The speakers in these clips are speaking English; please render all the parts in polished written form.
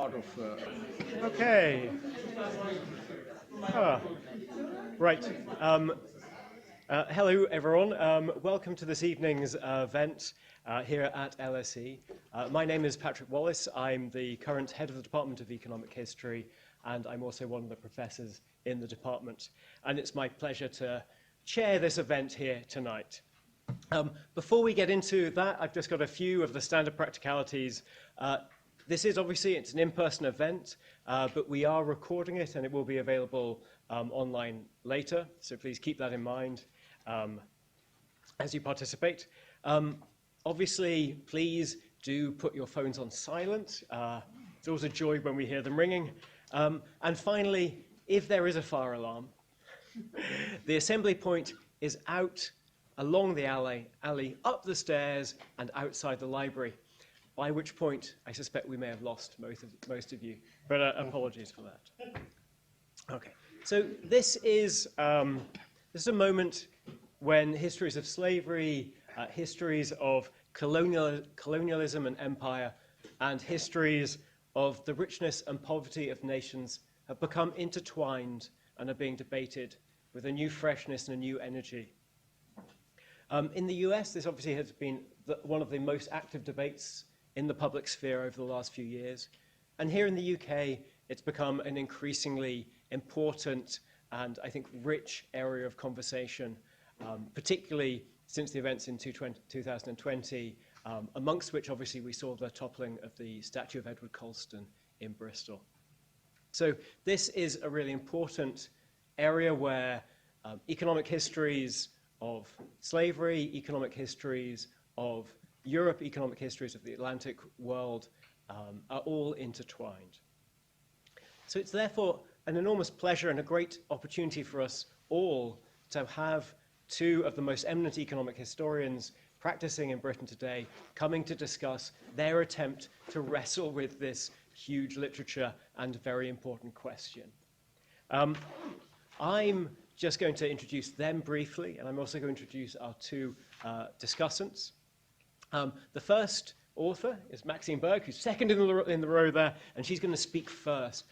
part of... Okay. Right. Hello, everyone. Welcome to this evening's event here at LSE. My name is Patrick Wallace. I'm the current head of the Department of Economic History, and I'm also one of the professors in the department. And it's my pleasure to chair this event here tonight. Before we get into that, I've just got a few of the standard practicalities. This is obviously, it's an in-person event, but we are recording it and it will be available online later, so please keep that in mind as you participate. Obviously, please do put your phones on silent. It's always a joy when we hear them ringing. And finally, if there is a fire alarm, the assembly point is out along the alley, up the stairs, and outside the library, by which point I suspect we may have lost most of you, but apologies for that. Okay, so this is a moment when histories of slavery, histories of colonialism and empire, and histories of the richness and poverty of nations have become intertwined and are being debated with a new freshness and a new energy. In the US, this obviously has been one of the most active debates in the public sphere over the last few years. And here in the UK, it's become an increasingly important and, I think, rich area of conversation, particularly since the events in 2020, amongst which, obviously, we saw the toppling of the statue of Edward Colston in Bristol. So this is a really important area where economic histories of slavery, economic histories of Europe, economic histories of the Atlantic world are all intertwined. So it's therefore an enormous pleasure and a great opportunity for us all to have two of the most eminent economic historians practicing in Britain today coming to discuss their attempt to wrestle with this huge literature and very important question. I'm just going to introduce them briefly, and I'm also going to introduce our two discussants. The first author is Maxine Berg, who's second in the row there, and she's going to speak first.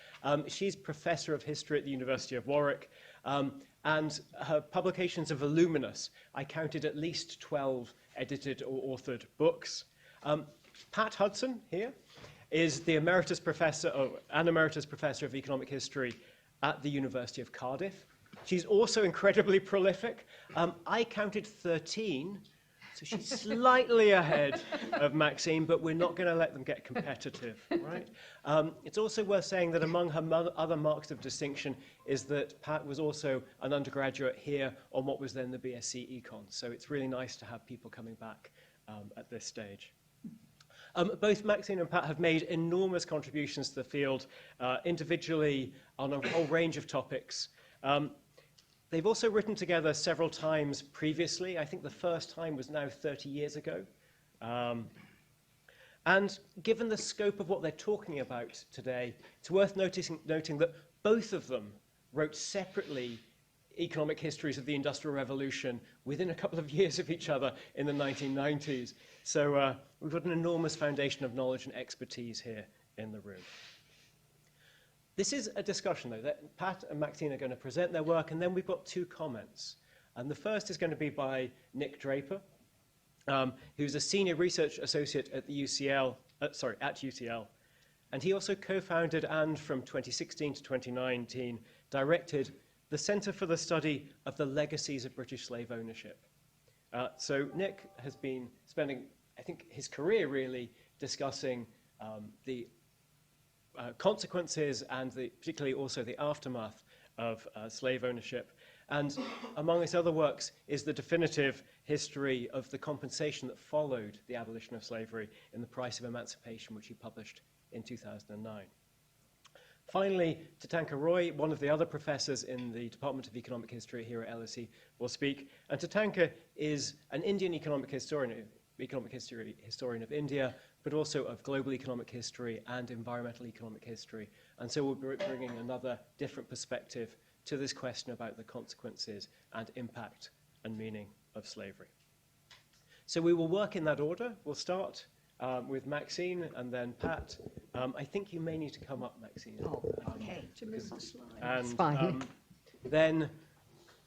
She's Professor of History at the University of Warwick, and her publications are voluminous. I counted at least 12 edited or authored books. Pat Hudson here is the Emeritus Professor of Economic History at the University of Cardiff. She's also incredibly prolific. I counted 13, so she's slightly ahead of Maxine, but we're not going to let them get competitive, right? It's also worth saying that among her other marks of distinction is that Pat was also an undergraduate here on what was then the BSc Econ, so it's really nice to have people coming back at this stage. Both Maxine and Pat have made enormous contributions to the field, individually on a whole range of topics. They've also written together several times previously. I think the first time was now 30 years ago. And given the scope of what they're talking about today, it's worth noting that both of them wrote separately economic histories of the Industrial Revolution within a couple of years of each other in the 1990s. So we've got an enormous foundation of knowledge and expertise here in the room. This is a discussion, though, that Pat and Maxine are going to present their work, and then we've got two comments. And the first is going to be by Nick Draper, who's a senior research associate at the at UCL. And he also co-founded and from 2016 to 2019 directed the Centre for the Study of the Legacies of British Slave Ownership. So Nick has been spending, I think, his career really discussing the consequences and particularly also the aftermath of slave ownership. And among his other works is the definitive history of the compensation that followed the abolition of slavery in The Price of Emancipation, which he published in 2009. Finally, Tatanka Roy, one of the other professors in the Department of Economic History here at LSE, will speak. And Tatanka is an Indian economic historian of India, but also of global economic history and environmental economic history. And so we'll be bringing another different perspective to this question about the consequences and impact and meaning of slavery. So we will work in that order. We'll start with Maxine and then Pat. I think you may need to come up, Maxine. Oh, okay. To move the slide. And It's fine. then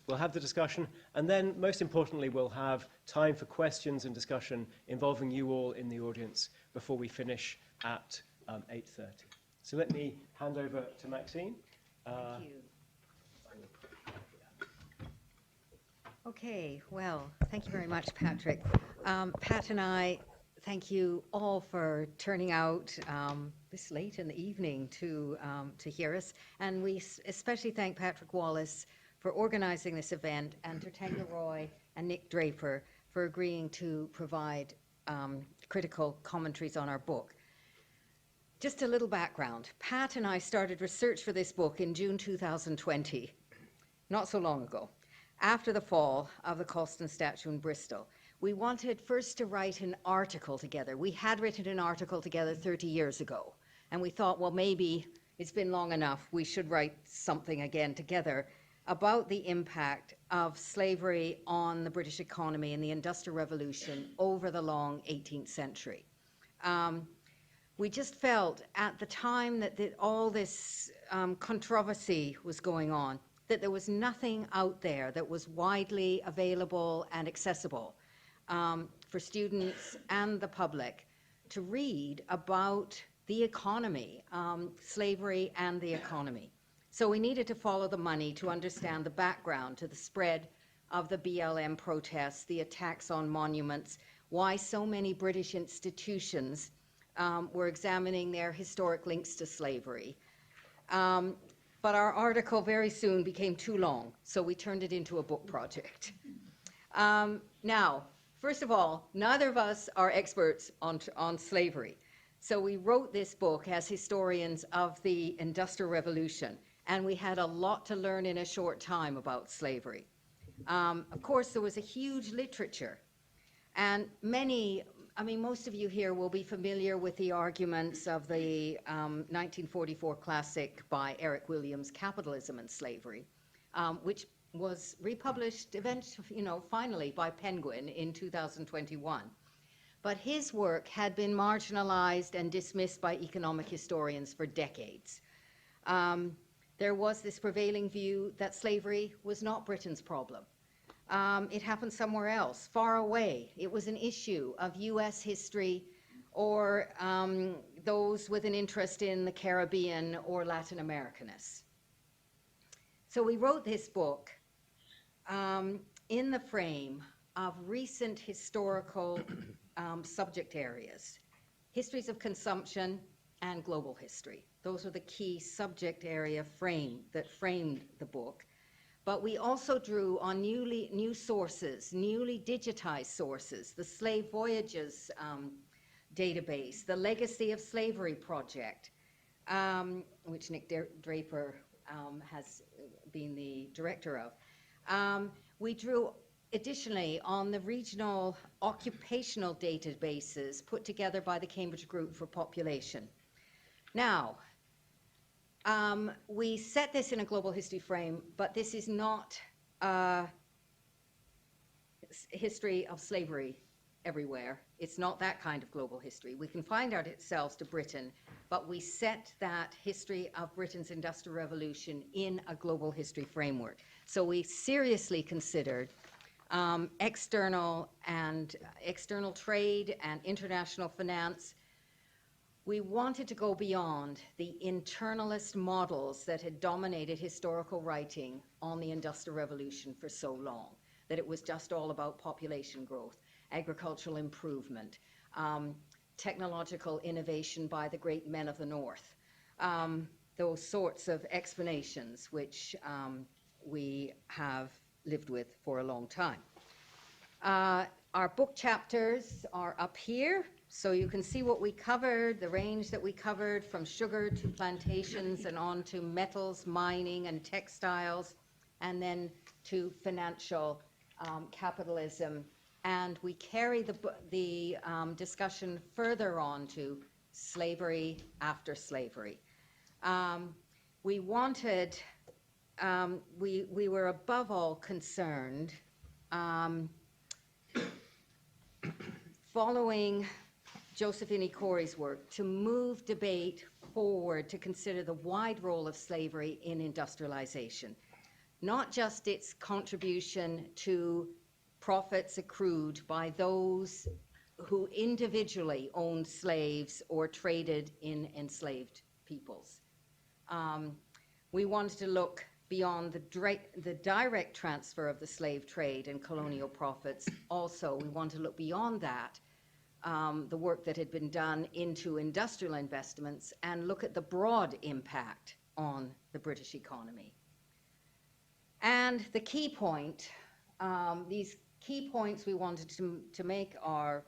we'll have the discussion, and then most importantly, we'll have time for questions and discussion involving you all in the audience before we finish at 8:30. So let me hand over to Maxine. Thank you. Okay, well, thank you very much, Patrick. Pat and I thank you all for turning out this late in the evening to hear us. And we especially thank Patrick Wallace for organizing this event, and Tertanga Roy and Nick Draper for agreeing to provide critical commentaries on our book. Just a little background. Pat and I started research for this book in June 2020, not so long ago, after the fall of the Colston statue in Bristol. We wanted first to write an article together. We had written an article together 30 years ago, and we thought, well, maybe it's been long enough, we should write something again together about the impact of slavery on the British economy and the Industrial Revolution over the long 18th century. We just felt at the time that all this controversy was going on, that there was nothing out there that was widely available and accessible for students and the public to read about the economy, slavery and the economy. So we needed to follow the money to understand the background to the spread of the BLM protests, the attacks on monuments, why so many British institutions were examining their historic links to slavery. But our article very soon became too long, so we turned it into a book project. Now, first of all, neither of us are experts on slavery. So we wrote this book as historians of the Industrial Revolution, and we had a lot to learn in a short time about slavery. Of course, there was a huge literature, and most of you here will be familiar with the arguments of the 1944 classic by Eric Williams, Capitalism and Slavery, which was republished finally by Penguin in 2021. But his work had been marginalized and dismissed by economic historians for decades. There was this prevailing view that slavery was not Britain's problem. It happened somewhere else, far away. It was an issue of US history or those with an interest in the Caribbean or Latin Americanists. So we wrote this book in the frame of recent historical subject areas, histories of consumption and global history. Those are the key subject area that framed the book. But we also drew on new sources, newly digitized sources, the Slave Voyages database, the Legacy of Slavery Project, which Nick Draper has been the director of. We drew additionally on the regional occupational databases put together by the Cambridge Group for Population. Now, we set this in a global history frame, but this is not a history of slavery everywhere. It's not that kind of global history. We confined ourselves to Britain, but we set that history of Britain's Industrial Revolution in a global history framework. So we seriously considered external trade and international finance. We wanted to go beyond the internalist models that had dominated historical writing on the Industrial Revolution for so long, that it was just all about population growth, agricultural improvement, technological innovation by the great men of the North, those sorts of explanations which we have lived with for a long time. Our book chapters are up here. So you can see what we covered, the range that we covered from sugar to plantations and on to metals, mining and textiles, and then to financial capitalism. And we carry the discussion further on to slavery after slavery. We wanted, we were above all concerned following Josephine E. Corey's work to move debate forward to consider the wide role of slavery in industrialization, not just its contribution to profits accrued by those who individually owned slaves or traded in enslaved peoples. We wanted to look beyond the direct transfer of the slave trade and colonial profits. Also, we want to look beyond that, the work that had been done into industrial investments, and look at the broad impact on the British economy. And the key point, these key points we wanted to make are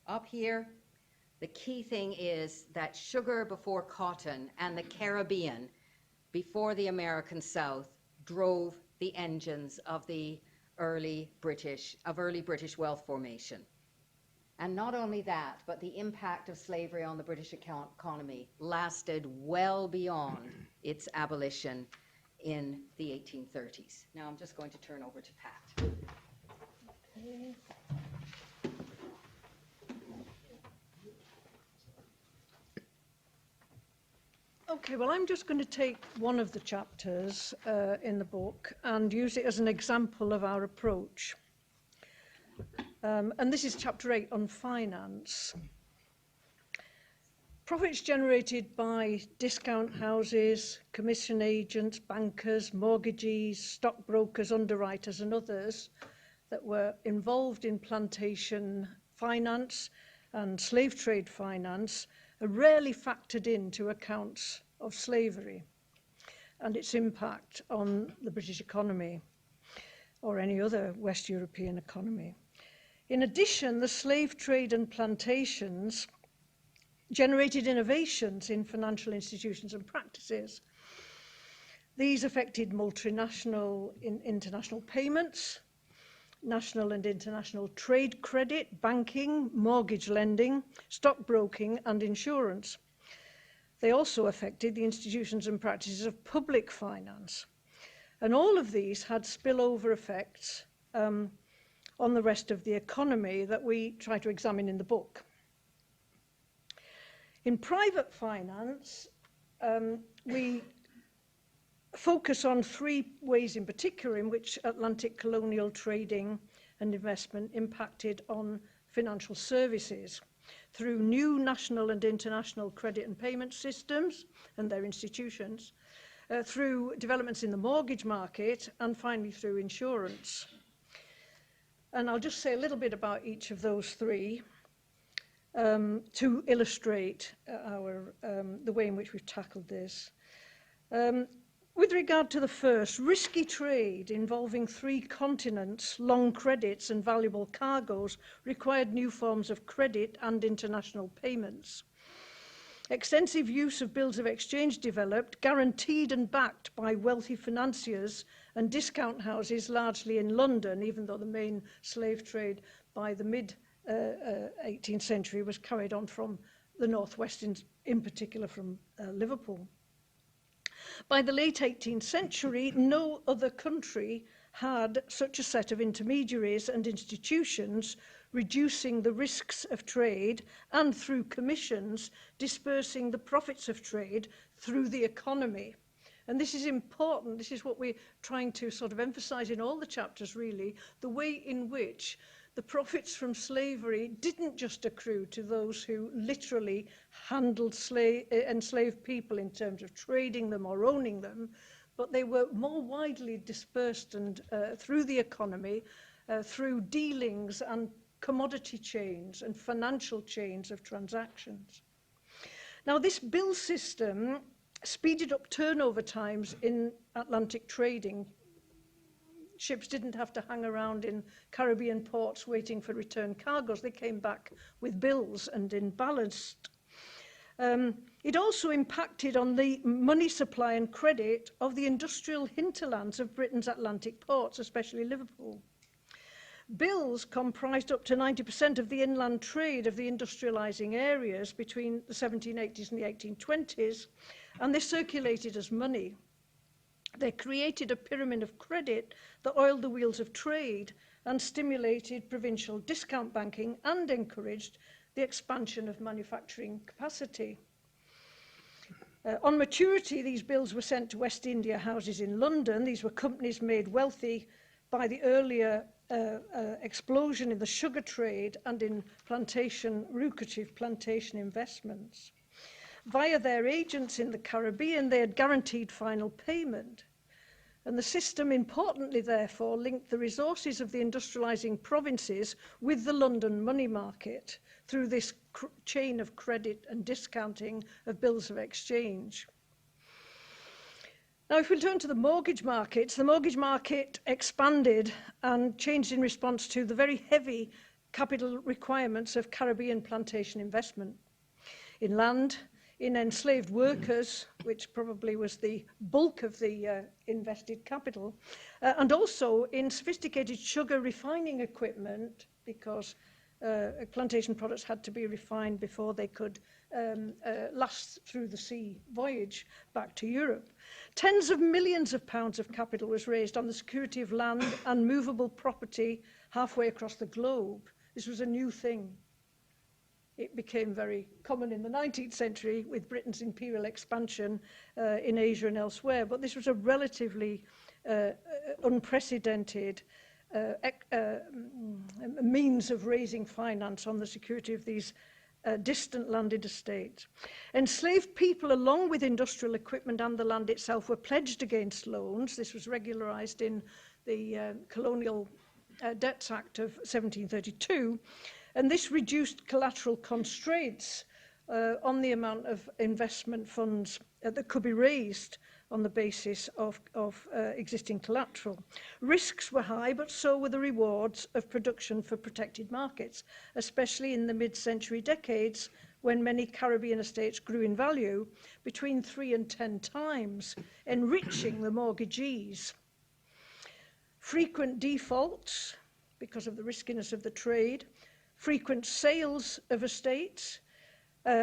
up here. The key thing is that sugar before cotton and the Caribbean before the American South drove the engines of the early British wealth formation. And not only that, but the impact of slavery on the British economy lasted well beyond its abolition in the 1830s. Now I'm just going to turn over to Pat. Okay, well, I'm just going to take one of the chapters in the book and use it as an example of our approach. And this is chapter 8 on finance. Profits generated by discount houses, commission agents, bankers, mortgagees, stockbrokers, underwriters, and others that were involved in plantation finance and slave trade finance are rarely factored into accounts of slavery and its impact on the British economy or any other West European economy. In addition, the slave trade and plantations generated innovations in financial institutions and practices. These affected multinational international payments, national and international trade credit, banking, mortgage lending, stockbroking, and insurance. They also affected the institutions and practices of public finance. And all of these had spillover effects on the rest of the economy that we try to examine in the book. In private finance, we focus on three ways in particular in which Atlantic colonial trading and investment impacted on financial services through new national and international credit and payment systems and their institutions, through developments in the mortgage market, and finally through insurance. And I'll just say a little bit about each of those three to illustrate the way in which we've tackled this. With regard to the first, risky trade involving 3 continents, long credits and valuable cargoes required new forms of credit and international payments. Extensive use of bills of exchange developed, guaranteed and backed by wealthy financiers and discount houses largely in London, even though the main slave trade by the mid-18th century was carried on from the northwest, in particular from Liverpool. By the late 18th century, no other country had such a set of intermediaries and institutions reducing the risks of trade and, through commissions, dispersing the profits of trade through the economy. And this is important. This is what we're trying to sort of emphasize in all the chapters, really, the way in which the profits from slavery didn't just accrue to those who literally handled enslaved people in terms of trading them or owning them, but they were more widely dispersed and through the economy, through dealings and commodity chains and financial chains of transactions. Now, this bill system speeded up turnover times in Atlantic trading. Ships didn't have to hang around in Caribbean ports waiting for return cargoes. They came back with bills and in ballast. It also impacted on the money supply and credit of the industrial hinterlands of Britain's Atlantic ports, especially Liverpool. Bills comprised up to 90% of the inland trade of the industrializing areas between the 1780s and the 1820s, and they circulated as money. They created a pyramid of credit that oiled the wheels of trade and stimulated provincial discount banking and encouraged the expansion of manufacturing capacity. On maturity, these bills were sent to West India houses in London. These were companies made wealthy by the earlier explosion in the sugar trade and in lucrative plantation investments. Via their agents in the Caribbean, they had guaranteed final payment. And the system, importantly, therefore, linked the resources of the industrialising provinces with the London money market through this chain of credit and discounting of bills of exchange. Now, if we turn to the mortgage markets, the mortgage market expanded and changed in response to the very heavy capital requirements of Caribbean plantation investment in land, in enslaved workers, which probably was the bulk of the invested capital, and also in sophisticated sugar refining equipment, because plantation products had to be refined before they could last through the sea voyage back to Europe. Tens of millions of pounds of capital was raised on the security of land and movable property halfway across the globe. This was a new thing. It became very common in the 19th century with Britain's imperial expansion in Asia and elsewhere, but this was a relatively unprecedented means of raising finance on the security of these distant landed estates. Enslaved people, along with industrial equipment and the land itself, were pledged against loans. This was regularised in the Colonial Debts Act of 1732, and this reduced collateral constraints on the amount of investment funds that could be raised on the basis of existing collateral. Risks were high, but so were the rewards of production for protected markets, especially in the mid-century decades when many Caribbean estates grew in value between 3 and 10 times, enriching the mortgagees. Frequent defaults, because of the riskiness of the trade, frequent sales of estates,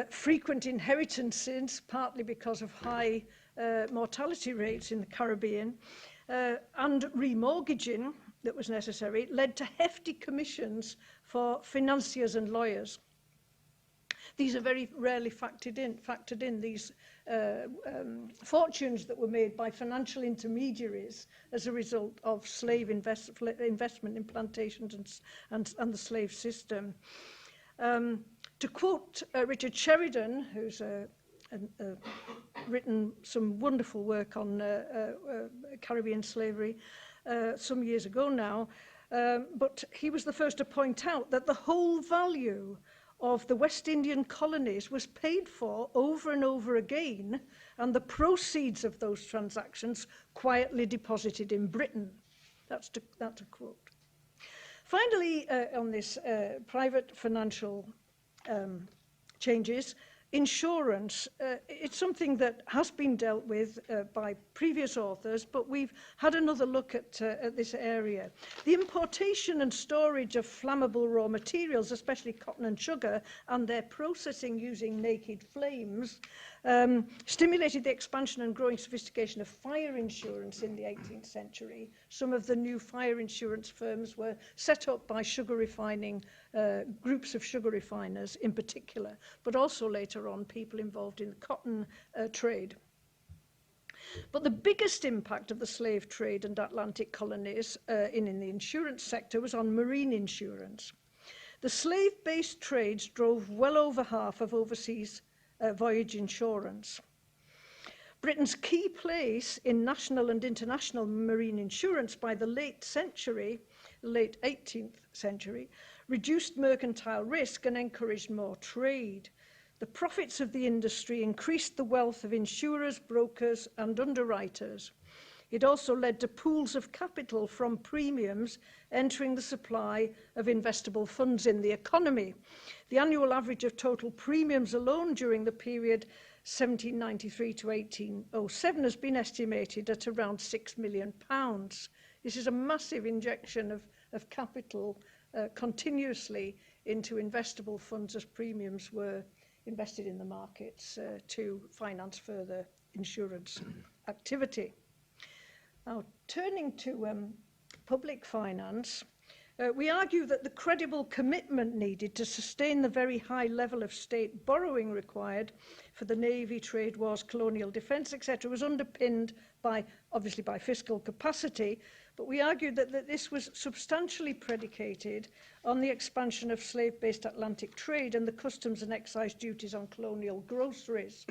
frequent inheritances, partly because of high mortality rates in the Caribbean, and remortgaging that was necessary, led to hefty commissions for financiers and lawyers. These are very rarely factored in these fortunes that were made by financial intermediaries as a result of slave investment in plantations and the slave system. To quote Richard Sheridan, who's written some wonderful work on Caribbean slavery some years ago now, but he was the first to point out that the whole value of the West Indian colonies was paid for over and over again, and the proceeds of those transactions quietly deposited in Britain. That's a quote. Finally, on this private financial changes, insurance, it's something that has been dealt with by previous authors, but we've had another look at this area. The importation and storage of flammable raw materials, especially cotton and sugar, and their processing using naked flames, stimulated the expansion and growing sophistication of fire insurance in the 18th century. Some of the new fire insurance firms were set up by sugar refining, groups of sugar refiners in particular, but also later on people involved in the cotton trade. But the biggest impact of the slave trade and Atlantic colonies in the insurance sector was on marine insurance. The slave-based trades drove well over half of overseas voyage insurance. Britain's key place in national and international marine insurance by the late 18th century, reduced mercantile risk and encouraged more trade. The profits of the industry increased the wealth of insurers, brokers, and underwriters. It also led to pools of capital from premiums entering the supply of investable funds in the economy. The annual average of total premiums alone during the period 1793 to 1807 has been estimated at around £6 million. This is a massive injection of capital continuously into investable funds as premiums were invested in the markets to finance further insurance activity. Now, turning to public finance, We argue that the credible commitment needed to sustain the very high level of state borrowing required for the navy, trade wars, colonial defence, etc., was underpinned by, obviously, by fiscal capacity, but we argued that this was substantially predicated on the expansion of slave-based Atlantic trade and the customs and excise duties on colonial groceries.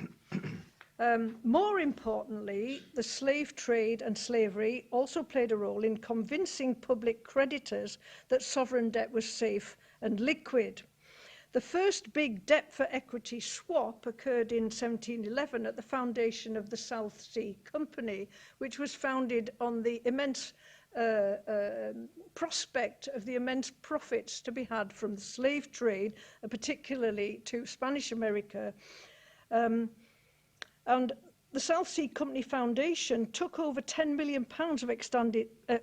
More importantly, the slave trade and slavery also played a role in convincing public creditors that sovereign debt was safe and liquid. The first big debt for equity swap occurred in 1711 at the foundation of the South Sea Company, which was founded on the immense prospect of the immense profits to be had from the slave trade, particularly to Spanish America. And the South Sea Company Foundation took over £10 million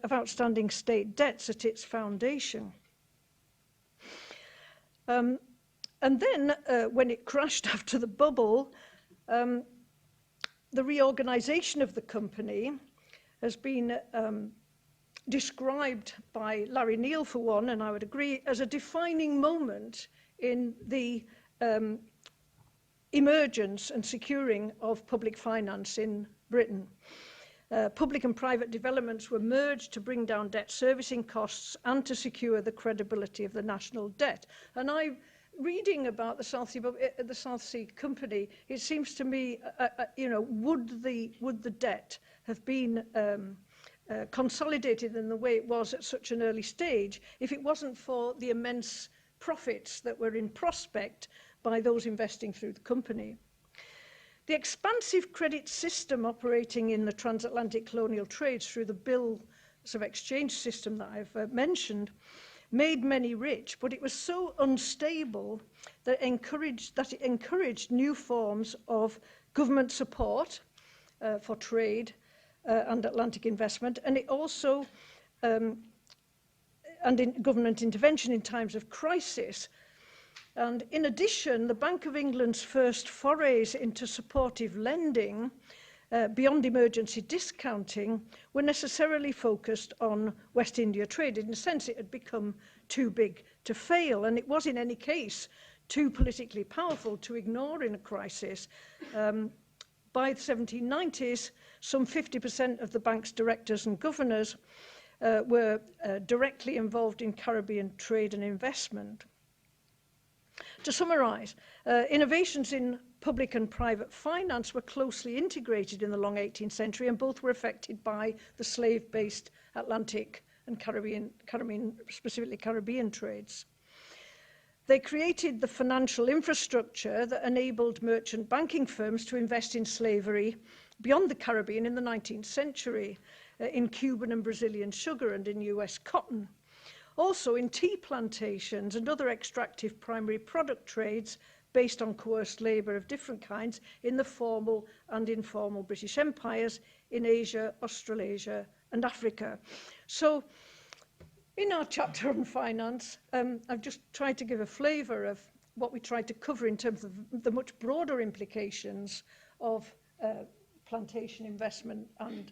of outstanding state debts at its foundation. And then, when it crashed after the bubble, the reorganization of the company has been described by Larry Neal, for one, and I would agree, as a defining moment in the emergence and securing of public finance in Britain. Public and private developments were merged to bring down debt servicing costs and to secure the credibility of the national debt. And reading about the South Sea Company, it seems to me, would the debt have been consolidated in the way it was at such an early stage if it wasn't for the immense profits that were in prospect by those investing through the company. The expansive credit system operating in the transatlantic colonial trades through the bills of exchange system that I've mentioned made many rich, but it was so unstable that it encouraged new forms of government support for trade and Atlantic investment, and it also government intervention in times of crisis. And in addition, the Bank of England's first forays into supportive lending beyond emergency discounting were necessarily focused on West India trade. In a sense, it had become too big to fail, and it was in any case too politically powerful to ignore in a crisis. By the 1790s, some 50% of the bank's directors and governors were directly involved in Caribbean trade and investment. To summarise, innovations in public and private finance were closely integrated in the long 18th century, and both were affected by the slave-based Atlantic and Caribbean, specifically Caribbean trades. They created the financial infrastructure that enabled merchant banking firms to invest in slavery beyond the Caribbean in the 19th century, in Cuban and Brazilian sugar and in US cotton. Also in tea plantations and other extractive primary product trades based on coerced labour of different kinds in the formal and informal British empires in Asia, Australasia and Africa. So in our chapter on finance, I've just tried to give a flavour of what we tried to cover in terms of the much broader implications of plantation investment and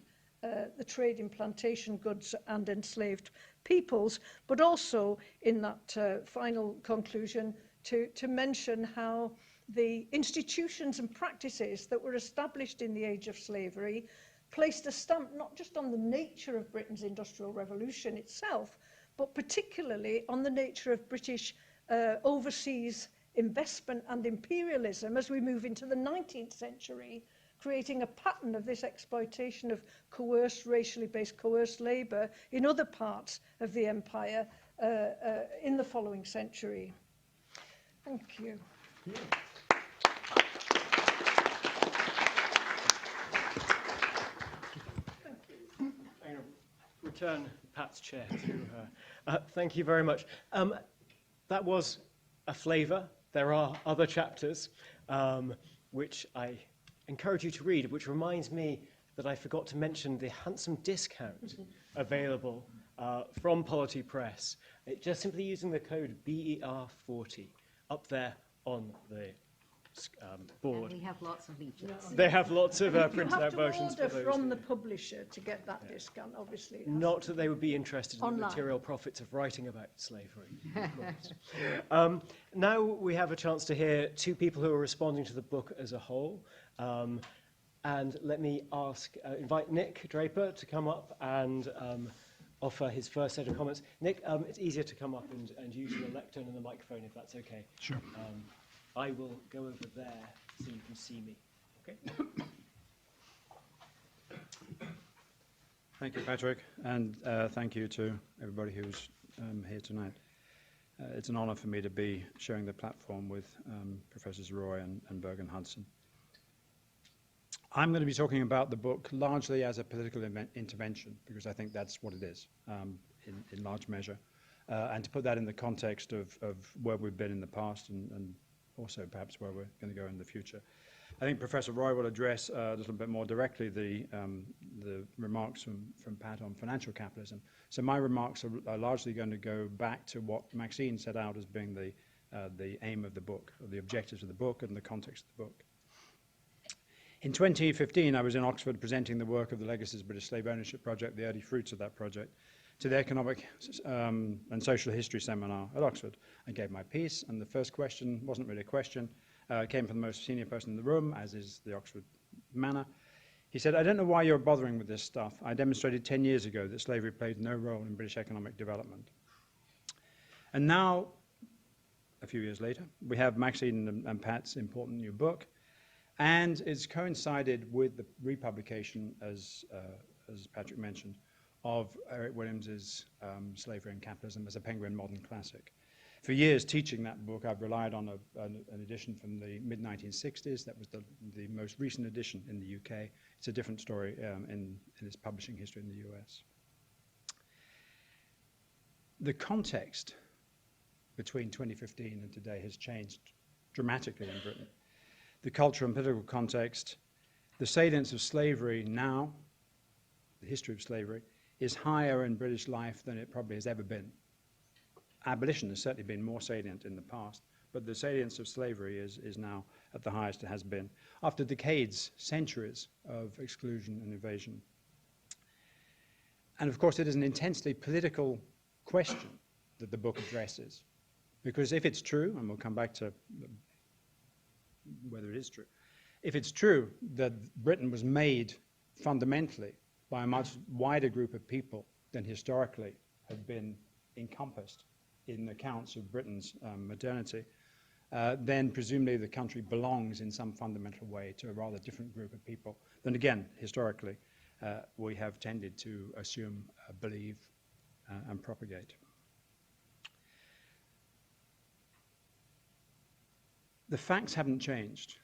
the trade in plantation goods and enslaved peoples, but also in that final conclusion to mention how the institutions and practices that were established in the age of slavery placed a stamp not just on the nature of Britain's industrial revolution itself, but particularly on the nature of British overseas investment and imperialism as we move into the 19th century, creating a pattern of this exploitation of coerced, racially based coerced labour in other parts of the empire in the following century. Thank you. I'm going to return Pat's chair to her. Thank you very much. That was a flavour. There are other chapters which I encourage you to read, which reminds me that I forgot to mention the handsome discount available from Polity Press. Just simply using the code BER40 up there on the board. And we have lots of leaflets. They have lots of You printed have out to versions for order those. from the publisher to get that discount, obviously. It has Not to that they would be interested in the Online. material profits of writing about slavery. Of course. Now we have a chance to hear two people who are responding to the book as a whole. And let me invite Nick Draper to come up and offer his first set of comments. Nick, it's easier to come up and use your lectern and the microphone if that's okay. Sure. I will go over there so you can see me. Okay? Thank you, Patrick, and thank you to everybody who's here tonight. It's an honor for me to be sharing the platform with Professors Roy and Berg and Hudson. I'm going to be talking about the book largely as a political intervention, because I think that's what it is, in large measure, and to put that in the context of where we've been in the past and also perhaps where we're going to go in the future. I think Professor Roy will address a little bit more directly the remarks from Pat on financial capitalism. So my remarks are largely going to go back to what Maxine set out as being the aim of the book, or the objectives of the book and the context of the book. In 2015, I was in Oxford presenting the work of the Legacies of British Slave Ownership Project, the early fruits of that project, to the Economic and Social History Seminar at Oxford. I gave my piece, and the first question wasn't really a question. It came from the most senior person in the room, as is the Oxford manner. He said, "I don't know why you're bothering with this stuff. I demonstrated 10 years ago that slavery played no role in British economic development." And now, a few years later, we have Maxine and Pat's important new book, and it's coincided with the republication, as Patrick mentioned, of Eric Williams's Slavery and Capitalism as a Penguin Modern Classic. For years, teaching that book, I've relied on an edition from the mid-1960s. That was the most recent edition in the UK. It's a different story in its publishing history in the US. The context between 2015 and today has changed dramatically in Britain. The cultural and political context, the salience of slavery now, the history of slavery, is higher in British life than it probably has ever been. Abolition has certainly been more salient in the past, but the salience of slavery is now at the highest it has been, after decades, centuries of exclusion and evasion. And of course, it is an intensely political question that the book addresses, because if it's true, and we'll come back to whether it is true, if it's true that Britain was made fundamentally by a much wider group of people than historically have been encompassed in accounts of Britain's modernity, then presumably the country belongs in some fundamental way to a rather different group of people than, again, historically, we have tended to assume, believe, and propagate. The facts haven't changed,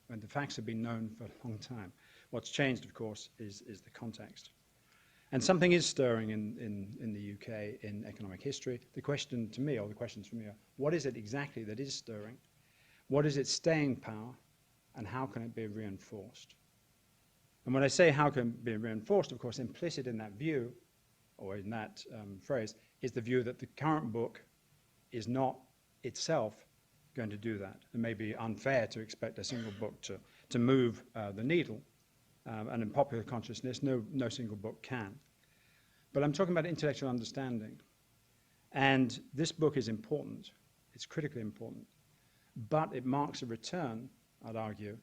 and the facts have been known for a long time. What's changed, of course, is the context. And something is stirring in the UK in economic history. The question to me, or the questions for me are, what is it exactly that is stirring? What is its staying power? And how can it be reinforced? And when I say how can it be reinforced, of course, implicit in that view, or in that phrase, is the view that the current book is not itself going to do that. It may be unfair to expect a single book to move the needle. And in popular consciousness, no single book can. But I'm talking about intellectual understanding. And this book is important. It's critically important. But it marks a return, I'd argue,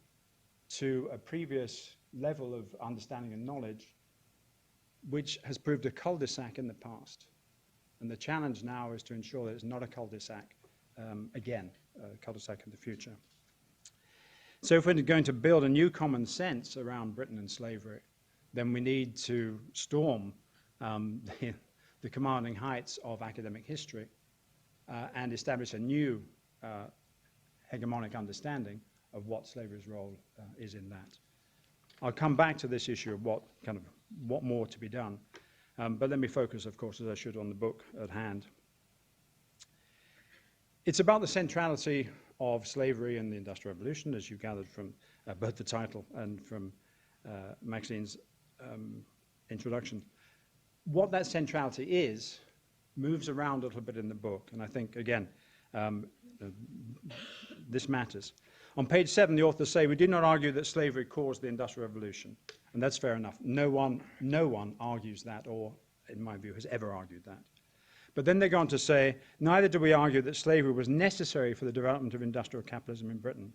to a previous level of understanding and knowledge, which has proved a cul-de-sac in the past. And the challenge now is to ensure that it's not a cul-de-sac again, a cul-de-sac in the future. So if we're going to build a new common sense around Britain and slavery, then we need to storm the commanding heights of academic history and establish a new hegemonic understanding of what slavery's role is in that. I'll come back to this issue of what more to be done, but let me focus, of course, as I should, on the book at hand. It's about the centrality of slavery in the Industrial Revolution, as you gathered from both the title and from Maxine's introduction. What that centrality is moves around a little bit in the book, and I think, again, this matters. On page 7, the authors say, we do not argue that slavery caused the Industrial Revolution. And that's fair enough. No one argues that, or, in my view, has ever argued that. But then they go on to say, neither do we argue that slavery was necessary for the development of industrial capitalism in Britain.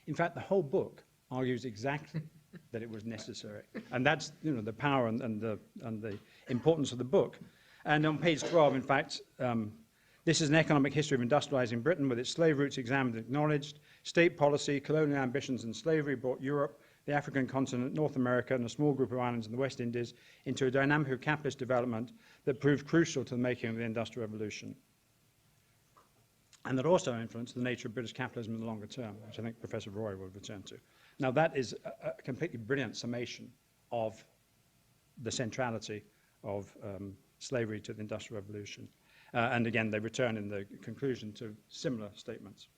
In fact, the whole book argues exactly that it was necessary. And that's, you know, the power and the importance of the book. And on page 12, in fact, this is an economic history of industrializing Britain with its slave roots examined and acknowledged. State policy, colonial ambitions and slavery brought Europe, the African continent, North America, and a small group of islands in the West Indies into a dynamic of capitalist development that proved crucial to the making of the Industrial Revolution. And that also influenced the nature of British capitalism in the longer term, which I think Professor Roy will return to. Now, that is a completely brilliant summation of the centrality of slavery to the Industrial Revolution. And again, they return in the conclusion to similar statements.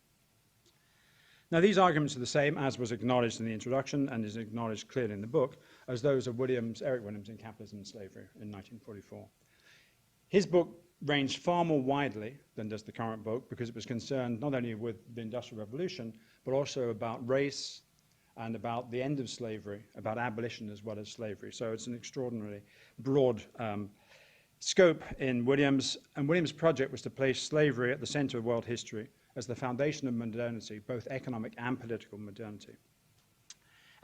Now, these arguments are the same, as was acknowledged in the introduction and is acknowledged clearly in the book, as those of Eric Williams in Capitalism and Slavery in 1944. His book ranged far more widely than does the current book, because it was concerned not only with the Industrial Revolution, but also about race and about the end of slavery, about abolition as well as slavery. So it's an extraordinarily broad scope in Williams, and Williams' project was to place slavery at the center of world history as the foundation of modernity, both economic and political modernity.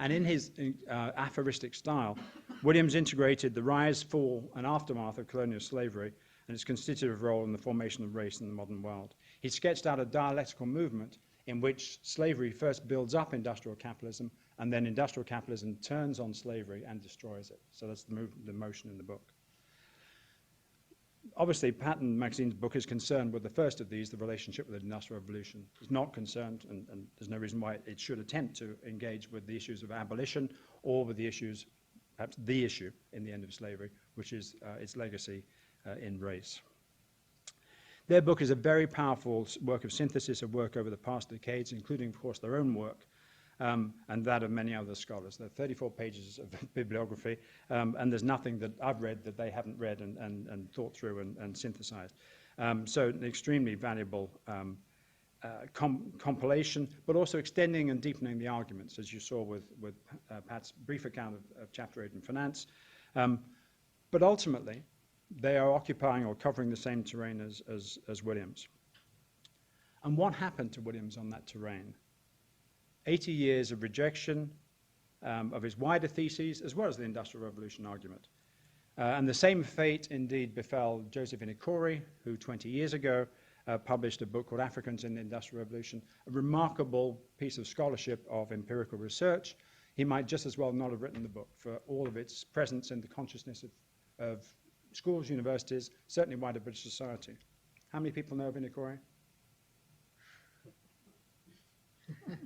And in his aphoristic style, Williams integrated the rise, fall, and aftermath of colonial slavery and its constitutive role in the formation of race in the modern world. He sketched out a dialectical movement in which slavery first builds up industrial capitalism, and then industrial capitalism turns on slavery and destroys it. So that's the motion in the book. Obviously, Pat and Maxine's book is concerned with the first of these, the relationship with the Industrial Revolution. It's not concerned, and there's no reason why it should attempt to engage with the issues of abolition or with the issues, perhaps the issue in the end of slavery, which is its legacy in race. Their book is a very powerful work of synthesis of work over the past decades, including, of course, their own work, and that of many other scholars. There are 34 pages of bibliography, and there's nothing that I've read that they haven't read and thought through and synthesized. So an extremely valuable compilation, but also extending and deepening the arguments, as you saw with Pat's brief account of Chapter 8 in Finance. But ultimately, they are occupying or covering the same terrain as Williams. And what happened to Williams on that terrain? 80 years of rejection of his wider theses, as well as the Industrial Revolution argument. And the same fate indeed befell Joseph Inikori, who 20 years ago published a book called Africans in the Industrial Revolution, a remarkable piece of scholarship of empirical research. He might just as well not have written the book for all of its presence in the consciousness of schools, universities, certainly wider British society. How many people know of Inikori?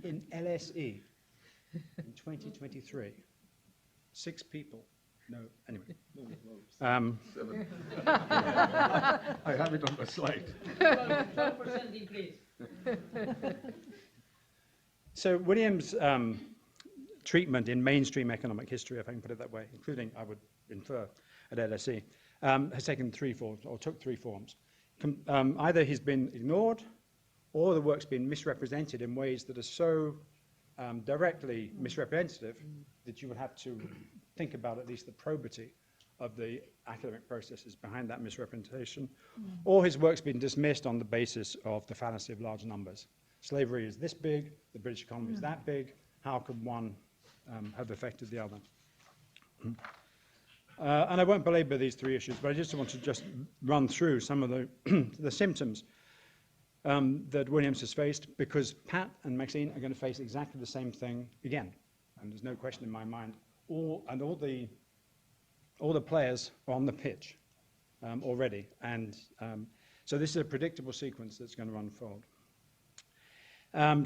In LSE in 2023, 6 people. No, anyway. Seven. I have it on the slide. 12% increase. So Williams' treatment in mainstream economic history, if I can put it that way, including, I would infer, at LSE, has taken 3 forms, or took 3 forms. Either he's been ignored, or the work's been misrepresented in ways that are so directly misrepresentative that you would have to think about at least the probity of the academic processes behind that misrepresentation, or his work's been dismissed on the basis of the fallacy of large numbers. Slavery is this big, the British economy is that big, how could one have affected the other? And I won't belabor these 3 issues, but I just want to just run through some of the symptoms that Williams has faced, because Pat and Maxine are going to face exactly the same thing again. And there's no question in my mind. All the players are on the pitch already. And so this is a predictable sequence that's going to unfold.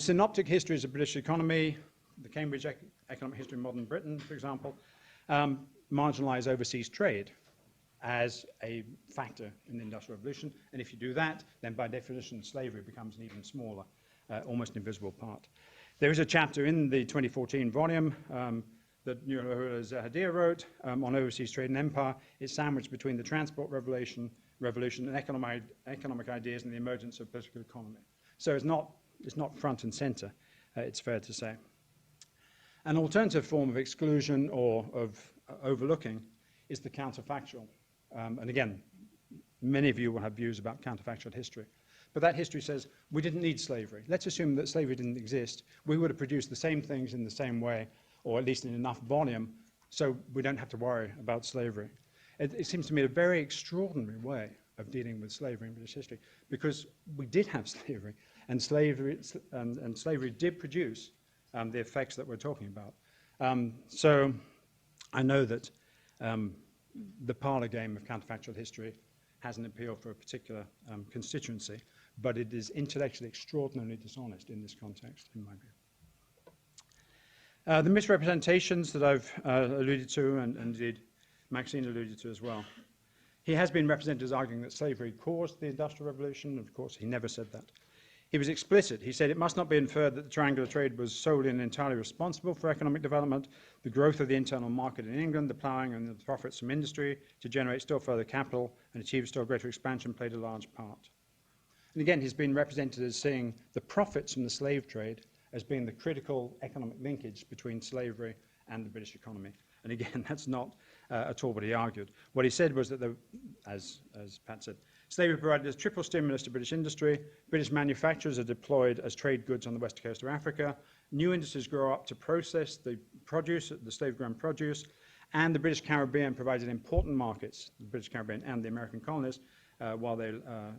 Synoptic histories of British economy, the Cambridge Economic History of Modern Britain, for example, marginalize overseas trade as a factor in the Industrial Revolution. And if you do that, then by definition, slavery becomes an even smaller, almost invisible part. There is a chapter in the 2014 volume that Nuala Zahadir wrote on overseas trade and empire. It's sandwiched between the transport revolution and economic ideas and the emergence of political economy. So it's not front and center. it's fair to say. An alternative form of exclusion or of overlooking is the counterfactual. And again, many of you will have views about counterfactual history. But that history says we didn't need slavery. Let's assume that slavery didn't exist. We would have produced the same things in the same way, or at least in enough volume, so we don't have to worry about slavery. It seems to me a very extraordinary way of dealing with slavery in British history, because we did have slavery, and slavery did produce the effects that we're talking about. So I know that the parlor game of counterfactual history has an appeal for a particular constituency, but it is intellectually extraordinarily dishonest in this context, in my view. The misrepresentations that I've alluded to, and indeed Maxine alluded to as well. He has been represented as arguing that slavery caused the Industrial Revolution. Of course, he never said that. He was explicit. He said it must not be inferred that the triangular trade was solely and entirely responsible for economic development, the growth of the internal market in England, the ploughing and the profits from industry to generate still further capital and achieve still greater expansion played a large part. And again, he's been represented as seeing the profits from the slave trade as being the critical economic linkage between slavery and the British economy. And again, that's not at all what he argued. What he said was that, as Pat said, slavery provided a triple stimulus to British industry. British manufacturers are deployed as trade goods on the west coast of Africa. New industries grow up to process the produce, the slave-grown produce, and the British Caribbean provided important markets, the British Caribbean and the American colonies, while they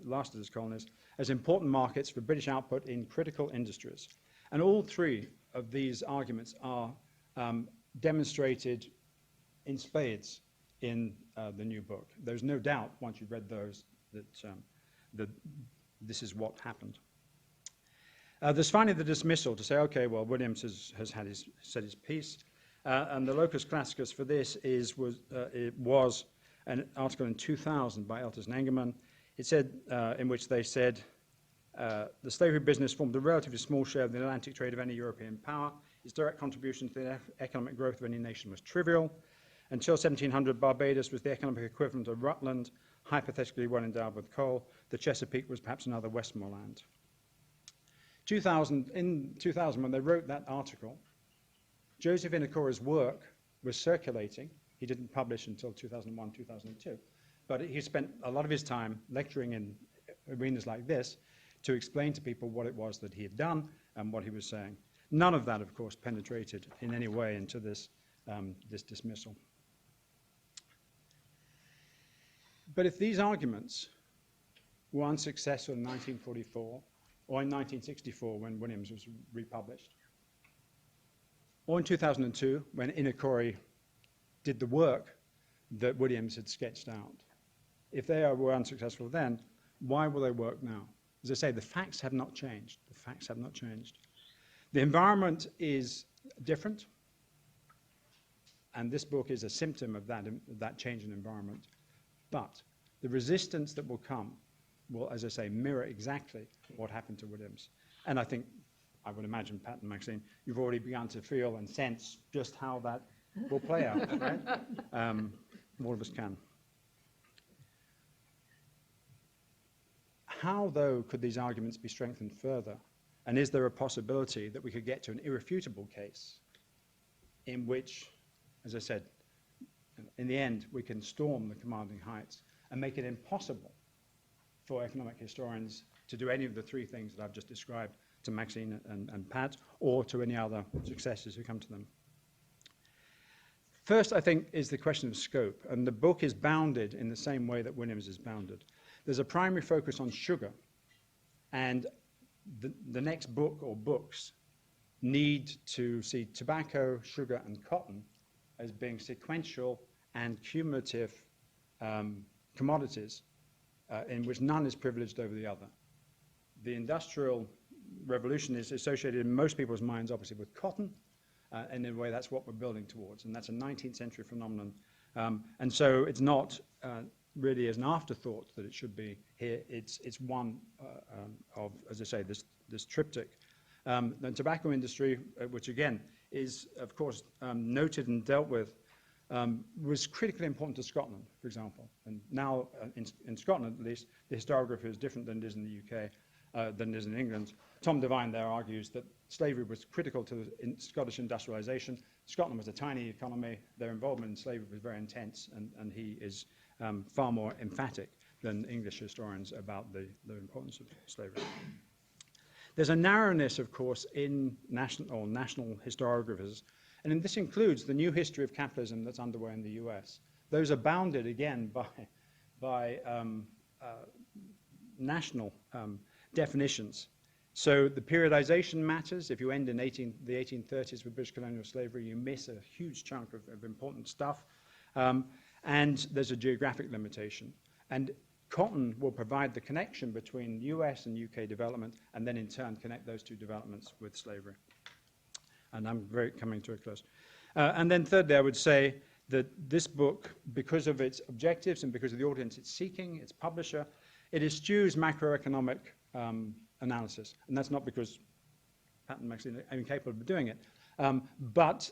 lasted as colonies, as important markets for British output in critical industries. And all three of these arguments are demonstrated in spades in the new book. There's no doubt, once you've read those, that this is what happened. There's finally the dismissal to say, okay, well, Williams has said his piece, and the locus classicus for this was an article in 2000 by Eltis and Engerman. It said, in which they said, the slavery business formed a relatively small share of the Atlantic trade of any European power. Its direct contribution to the economic growth of any nation was trivial. Until 1700, Barbados was the economic equivalent of Rutland, hypothetically well endowed with coal. The Chesapeake was perhaps another Westmoreland. In 2000, when they wrote that article, Joseph Inokori's work was circulating. He didn't publish until 2001, 2002. But he spent a lot of his time lecturing in arenas like this to explain to people what it was that he had done and what he was saying. None of that, of course, penetrated in any way into this dismissal. But if these arguments were unsuccessful in 1944 or in 1964 when Williams was republished, or in 2002 when Inokori did the work that Williams had sketched out, if they were unsuccessful then, why will they work now? As I say, the facts have not changed. The facts have not changed. The environment is different, and this book is a symptom of that change in environment. But the resistance that will come will, as I say, mirror exactly what happened to Williams. And I think, I would imagine, Pat and Maxine, you've already begun to feel and sense just how that will play out, right? All of us can. How, though, could these arguments be strengthened further? And is there a possibility that we could get to an irrefutable case in which, as I said, in the end, we can storm the commanding heights and make it impossible for economic historians to do any of the three things that I've just described to Maxine and Pat, or to any other successors who come to them? First, I think, is the question of scope, and the book is bounded in the same way that Williams is bounded. There's a primary focus on sugar, and the next book or books need to see tobacco, sugar, and cotton as being sequential and cumulative commodities in which none is privileged over the other. The Industrial Revolution is associated in most people's minds, obviously, with cotton, and in a way that's what we're building towards, and that's a 19th century phenomenon. And so it's not really as an afterthought that it should be here. It's one of, as I say, this triptych. The tobacco industry, which again is, of course, noted and dealt with, was critically important to Scotland, for example. And now, in Scotland at least, the historiography is different than it is in the UK. than it is in England. Tom Devine there argues that slavery was critical to Scottish industrialization. Scotland was a tiny economy. Their involvement in slavery was very intense, and he is far more emphatic than English historians about the importance of slavery. There's a narrowness, of course, in national historiographers, and this includes the new history of capitalism that's underway in the US. Those are bounded, again, by national definitions. So the periodization matters. If you end in the 1830s with British colonial slavery, you miss a huge chunk of important stuff. And there's a geographic limitation. And Cotton will provide the connection between US and UK development, and then in turn connect those two developments with slavery. And I'm coming to a close. And then thirdly, I would say that this book, because of its objectives and because of the audience it's seeking, its publisher, it eschews macroeconomic analysis. And that's not because Pat and Maxine are incapable of doing it, but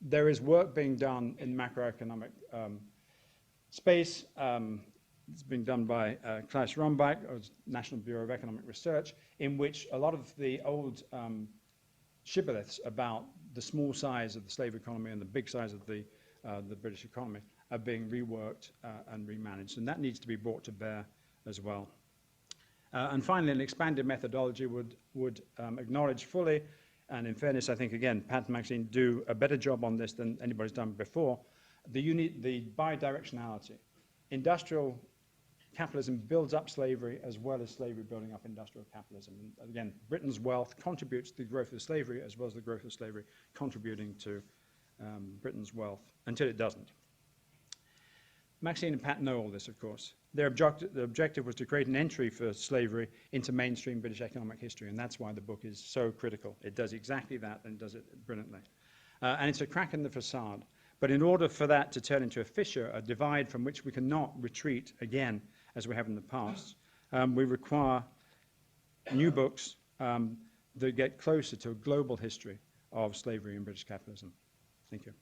there is work being done in macroeconomic space. It's being done by Klaus Rombach, of National Bureau of Economic Research, in which a lot of the old shibboleths about the small size of the slave economy and the big size of the British economy are being reworked and remanaged, and that needs to be brought to bear as well. And finally, an expanded methodology would acknowledge fully, and in fairness, I think, again, Pat and Maxine do a better job on this than anybody's done before, the bidirectionality. Industrial capitalism builds up slavery as well as slavery building up industrial capitalism. And again, Britain's wealth contributes to the growth of slavery as well as the growth of slavery contributing to Britain's wealth until it doesn't. Maxine and Pat know all this, of course. Their objective was to create an entry for slavery into mainstream British economic history, and that's why the book is so critical. It does exactly that and does it brilliantly. And it's a crack in the facade. But in order for that to turn into a fissure, a divide from which we cannot retreat again, as we have in the past, we require new books that get closer to a global history of slavery in British capitalism. Thank you.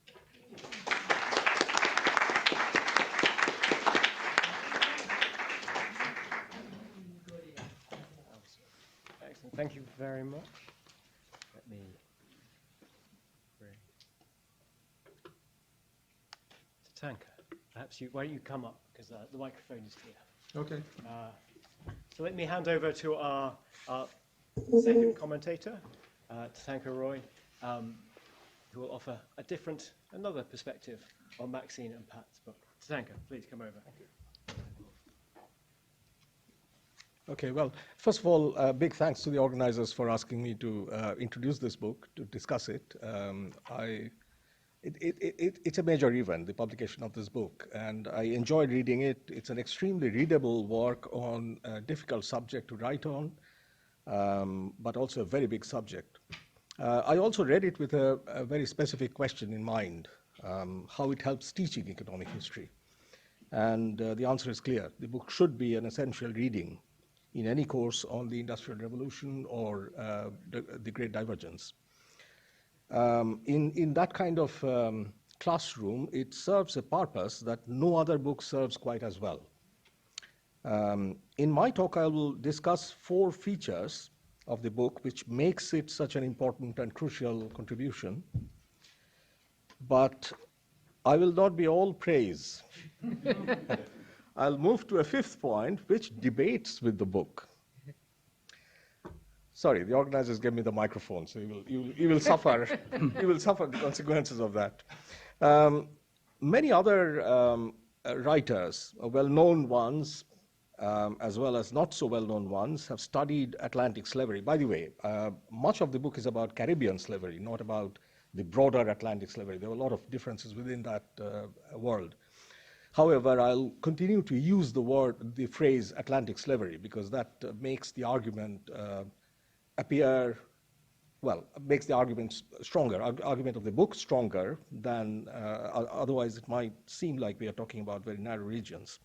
Excellent. Thank you very much. Let me bring Tatanka. Perhaps why don't you come up, because the microphone is here. Okay. So let me hand over to our second commentator, Tatanka Roy, who will offer another perspective on Maxine and Pat's book. Tatanka, please come over. Okay, well, first of all, big thanks to the organizers for asking me to introduce this book, to discuss it. It's a major event, the publication of this book, and I enjoyed reading it. It's an extremely readable work on a difficult subject to write on, but also a very big subject. I also read it with a very specific question in mind, how it helps teaching economic history. And the answer is clear. The book should be an essential reading in any course on the Industrial Revolution or the Great Divergence. In that kind of classroom, it serves a purpose that no other book serves quite as well. In my talk, I will discuss 4 features of the book which makes it such an important and crucial contribution. But I will not be all praise. I'll move to a 5th point, which debates with the book. Sorry, the organizers gave me the microphone, so you will suffer. You will suffer the consequences of that. Many other writers, well-known ones, as well as not so well-known ones, have studied Atlantic slavery. By the way, much of the book is about Caribbean slavery, not about the broader Atlantic slavery. There are a lot of differences within that world. However, I'll continue to use the phrase Atlantic slavery, because that makes the argument makes the argument stronger, argument of the book stronger than otherwise it might seem like we are talking about very narrow regions.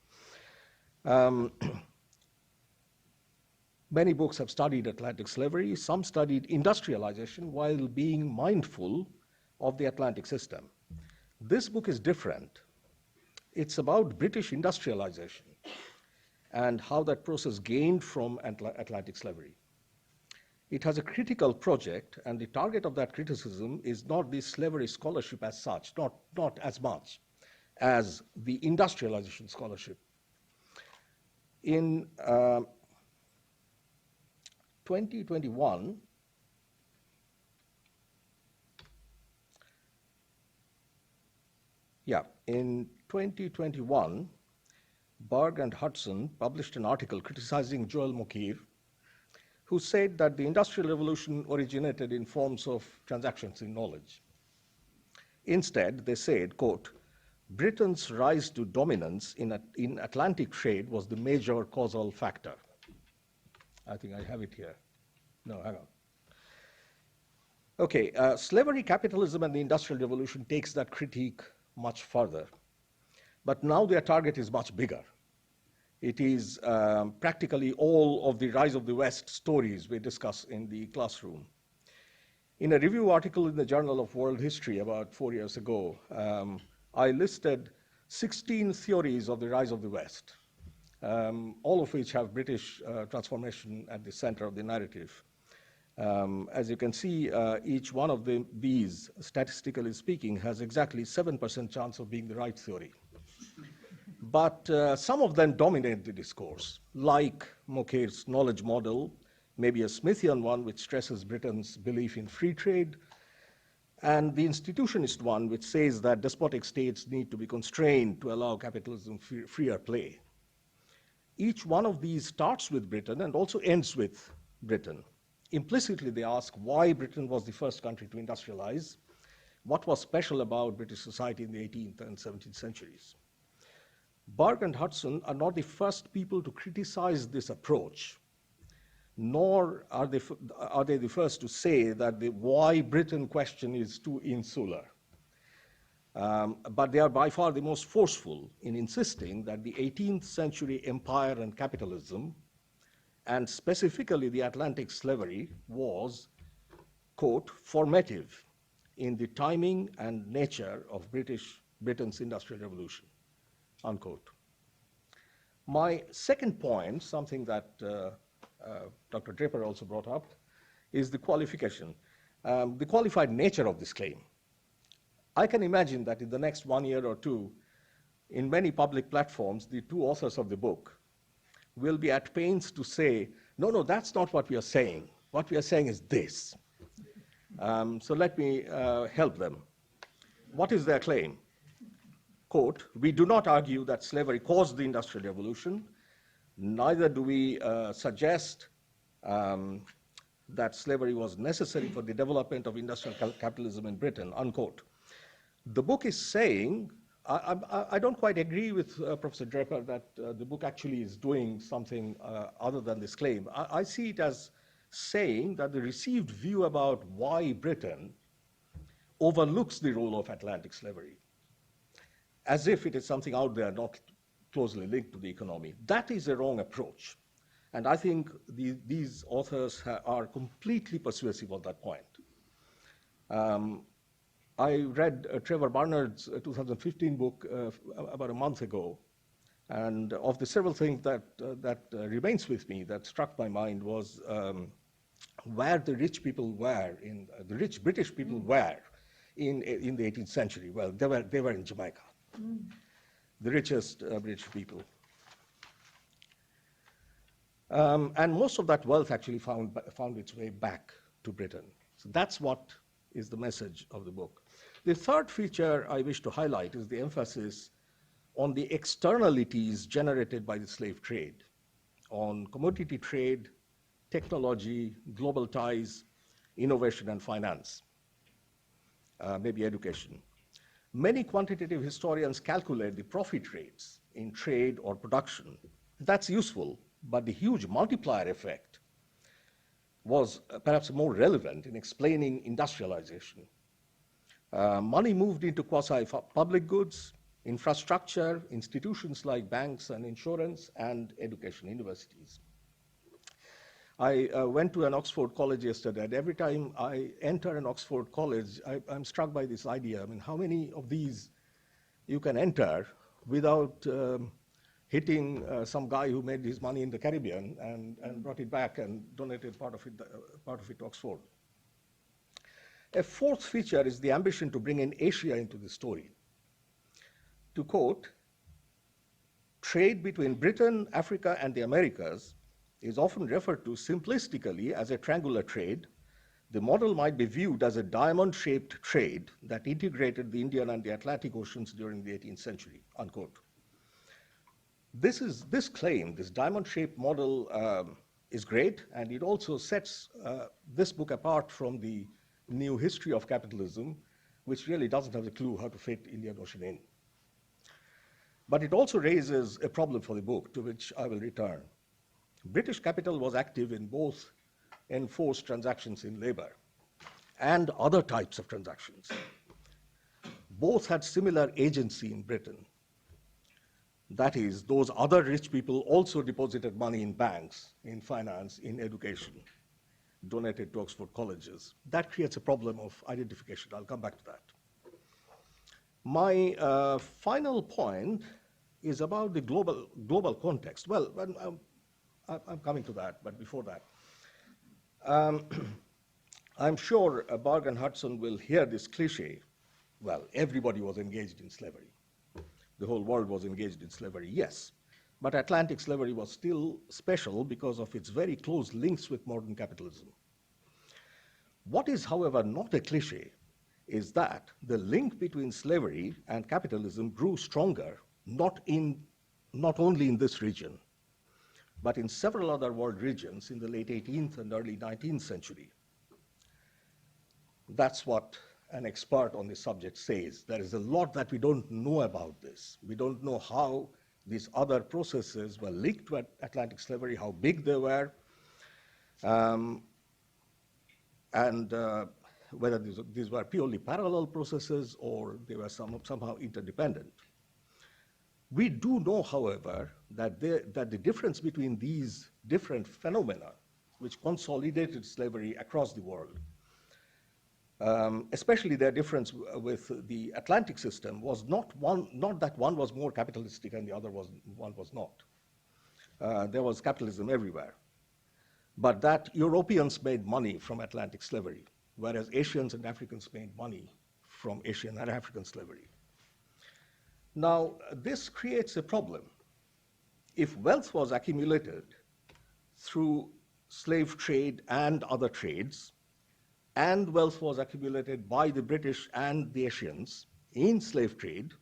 Many books have studied Atlantic slavery. Some studied industrialization while being mindful of the Atlantic system. This book is different. It's about British industrialization and how that process gained from Atlantic slavery. It has a critical project, and the target of that criticism is not the slavery scholarship as such, not as much as the industrialization scholarship. In 2021, in 2021, Berg and Hudson published an article criticizing Joel Mokyr, who said that the Industrial Revolution originated in forms of transactions in knowledge. Instead, they said, quote, Britain's rise to dominance in Atlantic trade was the major causal factor. I think I have it here. No, hang on. Okay, slavery, capitalism, and the Industrial Revolution takes that critique much further. But now their target is much bigger. It is practically all of the rise of the West stories we discuss in the classroom. In a review article in the Journal of World History about 4 years ago, I listed 16 theories of the rise of the West, all of which have British transformation at the center of the narrative. As you can see, each one of these, statistically speaking, has exactly 7% chance of being the right theory. But some of them dominate the discourse, like Mokyr's knowledge model, maybe a Smithian one which stresses Britain's belief in free trade, and the institutionist one which says that despotic states need to be constrained to allow capitalism freer play. Each one of these starts with Britain and also ends with Britain. Implicitly, they ask why Britain was the first country to industrialize, what was special about British society in the 18th and 17th centuries. Berg and Hudson are not the first people to criticize this approach, nor are they the first to say that the why Britain question is too insular. But they are by far the most forceful in insisting that the 18th century empire and capitalism, and specifically the Atlantic slavery, was, quote, formative in the timing and nature of Britain's industrial revolution, unquote. My second point, something that Dr. Draper also brought up, is the qualification, the qualified nature of this claim. I can imagine that in the next 1 year or two, in many public platforms, the two authors of the book will be at pains to say, no, that's not what we are saying. What we are saying is this. So let me help them. What is their claim? Quote, we do not argue that slavery caused the Industrial Revolution, neither do we suggest that slavery was necessary for the development of industrial capitalism in Britain, unquote. The book is saying, I don't quite agree with Professor Draper that the book actually is doing something other than this claim. I see it as saying that the received view about why Britain overlooks the role of Atlantic slavery, as if it is something out there not closely linked to the economy. That is a wrong approach. And I think these authors are completely persuasive on that point. I read Trevor Barnard's 2015 book about a month ago, and of the several things that remains with me, that struck my mind, was where the rich people were, the rich British people were in the 18th century. Well, they were in Jamaica, the richest British people. And most of that wealth actually found its way back to Britain. So that's what is the message of the book. The third feature I wish to highlight is the emphasis on the externalities generated by the slave trade, on commodity trade, technology, global ties, innovation and finance, maybe education. Many quantitative historians calculate the profit rates in trade or production. That's useful, but the huge multiplier effect was perhaps more relevant in explaining industrialization. Money moved into quasi-public goods, infrastructure, institutions like banks and insurance, and education, universities. I went to an Oxford college yesterday, and every time I enter an Oxford college, I'm struck by this idea. I mean, how many of these you can enter without hitting some guy who made his money in the Caribbean and brought it back and donated part of it to Oxford. A fourth feature is the ambition to bring in Asia into the story. To quote, trade between Britain, Africa, and the Americas is often referred to simplistically as a triangular trade. The model might be viewed as a diamond-shaped trade that integrated the Indian and the Atlantic Oceans during the 18th century, unquote. This claim, this diamond-shaped model is great, and it also sets this book apart from the new history of capitalism, which really doesn't have a clue how to fit Indian Ocean in. But it also raises a problem for the book, to which I will return. British capital was active in both enforced transactions in labor and other types of transactions. Both had similar agency in Britain. That is, those other rich people also deposited money in banks, in finance, in education, donated to Oxford colleges. That creates a problem of identification. I'll come back to that. My final point is about the global context. Well, I'm coming to that, but before that, I'm sure Berg and Hudson will hear this cliche. Well, everybody was engaged in slavery. The whole world was engaged in slavery, yes. But Atlantic slavery was still special because of its very close links with modern capitalism. What is, however, not a cliche is that the link between slavery and capitalism grew stronger, not only in this region, but in several other world regions in the late 18th and early 19th century. That's what an expert on this subject says. There is a lot that we don't know about this. We don't know how these other processes were linked to Atlantic slavery, how big they were, and whether these were purely parallel processes or they were somehow interdependent. We do know, however, that the difference between these different phenomena, which consolidated slavery across the world, especially their difference with the Atlantic system, was not that one was more capitalistic and the other one was not. There was capitalism everywhere. But that Europeans made money from Atlantic slavery, whereas Asians and Africans made money from Asian and African slavery. Now, this creates a problem. If wealth was accumulated through slave trade and other trades, and wealth was accumulated by the British and the Asians in slave trade,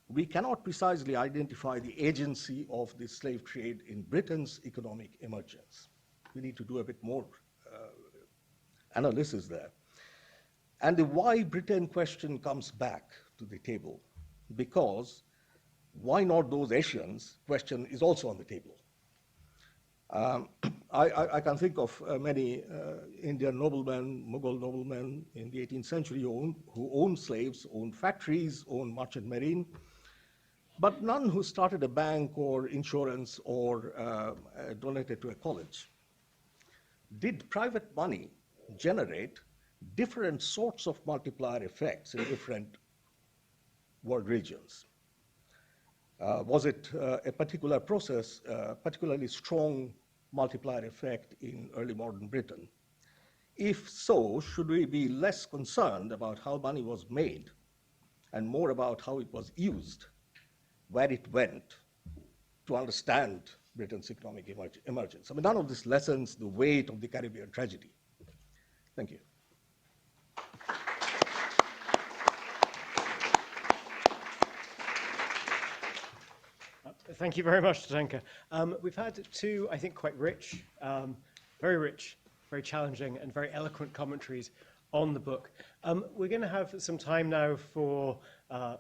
we cannot precisely identify the agency of the slave trade in Britain's economic emergence. We need to do a bit more analysis there. And the why Britain question comes back to the table, because why not those Asians question is also on the table. I can think of many Indian noblemen, Mughal noblemen in the 18th century who owned slaves, owned factories, owned merchant marine, but none who started a bank or insurance or donated to a college. Did private money generate different sorts of multiplier effects in different world regions? Was it a particular process, particularly strong multiplier effect in early modern Britain? If so, should we be less concerned about how money was made and more about how it was used, where it went, to understand Britain's economic emergence? I mean, none of this lessens the weight of the Caribbean tragedy. Thank you. Thank you very much, Tatanka. We've had two, I think, quite rich, very challenging and very eloquent commentaries on the book. We're going to have some time now for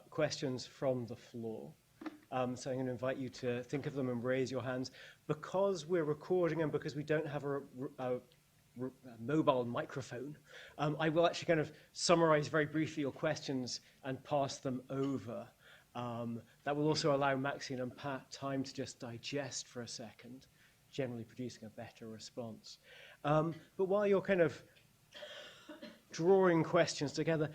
questions from the floor. So I'm going to invite you to think of them and raise your hands. Because we're recording and because we don't have a mobile microphone, I will actually kind of summarize very briefly your questions and pass them over. That will also allow Maxine and Pat time to just digest for a second, generally producing a better response. But while you're kind of drawing questions together,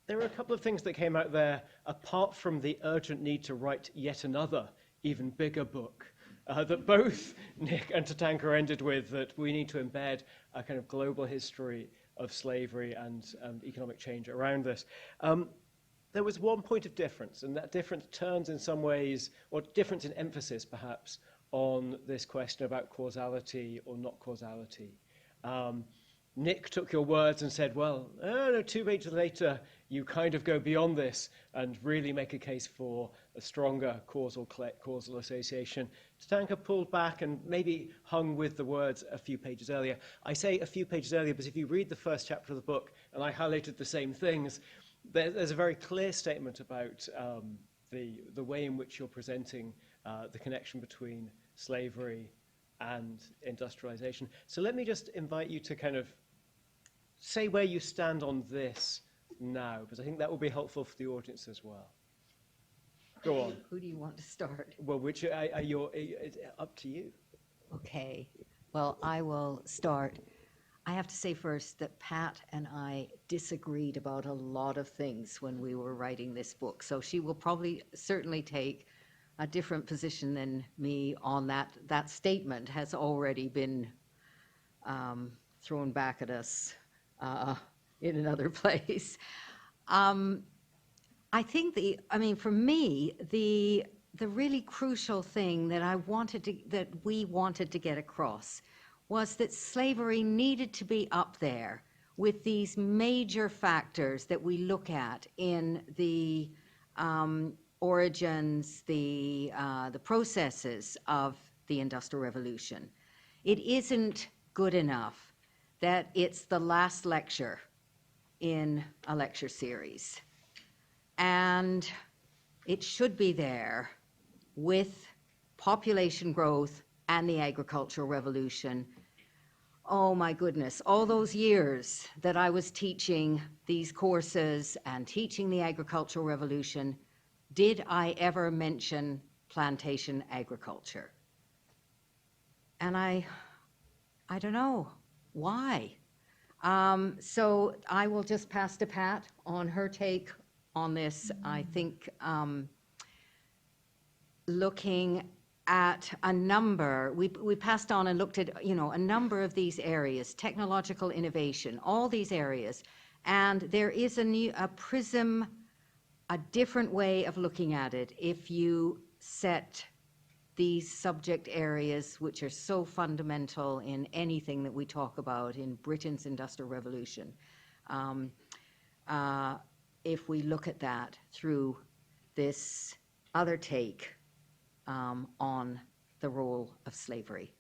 there are a couple of things that came out there, apart from the urgent need to write yet another even bigger book that both Nick and Tatanka ended with, that we need to embed a kind of global history of slavery and economic change around this. There was one point of difference, and that difference turns in some ways, or difference in emphasis perhaps, on this question about causality or not causality. Nick took your words and said, well, 2 pages later, you kind of go beyond this and really make a case for a stronger causal association. Tatanka pulled back and maybe hung with the words a few pages earlier. I say a few pages earlier because if you read the first chapter of the book, and I highlighted the same things, there's a very clear statement about the way in which you're presenting the connection between slavery and industrialization. So let me just invite you to kind of say where you stand on this now, because I think that will be helpful for the audience as well. Go on. Who do you want to start? Well, which it's up to you. Okay, well, I will start. I have to say first that Pat and I disagreed about a lot of things when we were writing this book, so she will probably certainly take a different position than me on that. That statement has already been thrown back at us in another place. I think for me, the really crucial thing that we wanted to get across was that slavery needed to be up there with these major factors that we look at in the origins, the processes of the Industrial Revolution. It isn't good enough that it's the last lecture in a lecture series. And it should be there with population growth and the agricultural revolution. Oh my goodness, all those years that I was teaching these courses and teaching the agricultural revolution, did I ever mention plantation agriculture? And I don't know why. So I will just pass to Pat on her take on this. I think looking at a number, we passed on and looked at, a number of these areas, technological innovation, all these areas, and there is a prism, a different way of looking at it if you set these subject areas, which are so fundamental in anything that we talk about in Britain's Industrial Revolution. If we look at that through this other take on the role of slavery.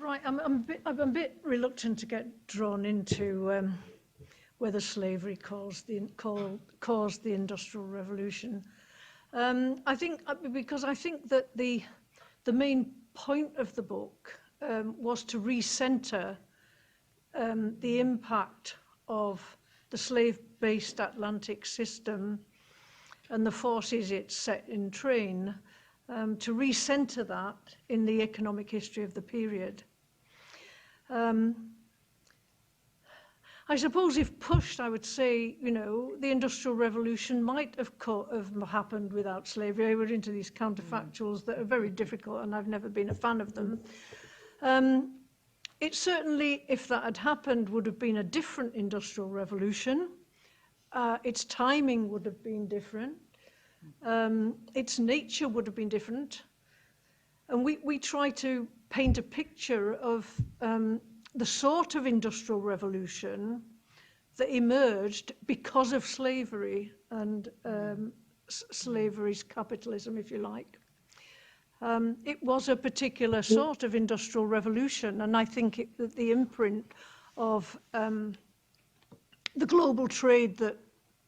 Right, I'm a bit reluctant to get drawn into whether slavery caused the Industrial Revolution. I think that the main point of the book was to recenter the impact of the slave-based Atlantic system and the forces it set in train, to recenter that in the economic history of the period. I suppose if pushed, I would say, the Industrial Revolution might have happened without slavery. We're into these counterfactuals that are very difficult, and I've never been a fan of them. It certainly, if that had happened, would have been a different Industrial Revolution. Its timing would have been different. Its nature would have been different. And we try to paint a picture of the sort of Industrial Revolution that emerged because of slavery and slavery's capitalism, if you like. It was a particular sort of Industrial Revolution, and I think that the imprint of the global trade that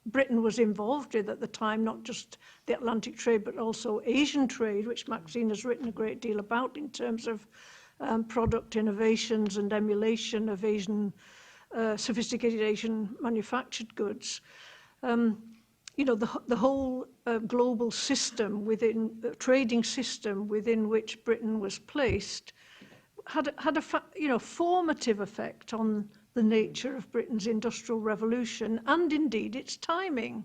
Britain was involved in at the time, not just the Atlantic trade, but also Asian trade, which Maxine has written a great deal about in terms of product innovations and emulation of sophisticated Asian manufactured goods. The whole global system trading system within which Britain was placed had a formative effect on the nature of Britain's Industrial Revolution and indeed its timing.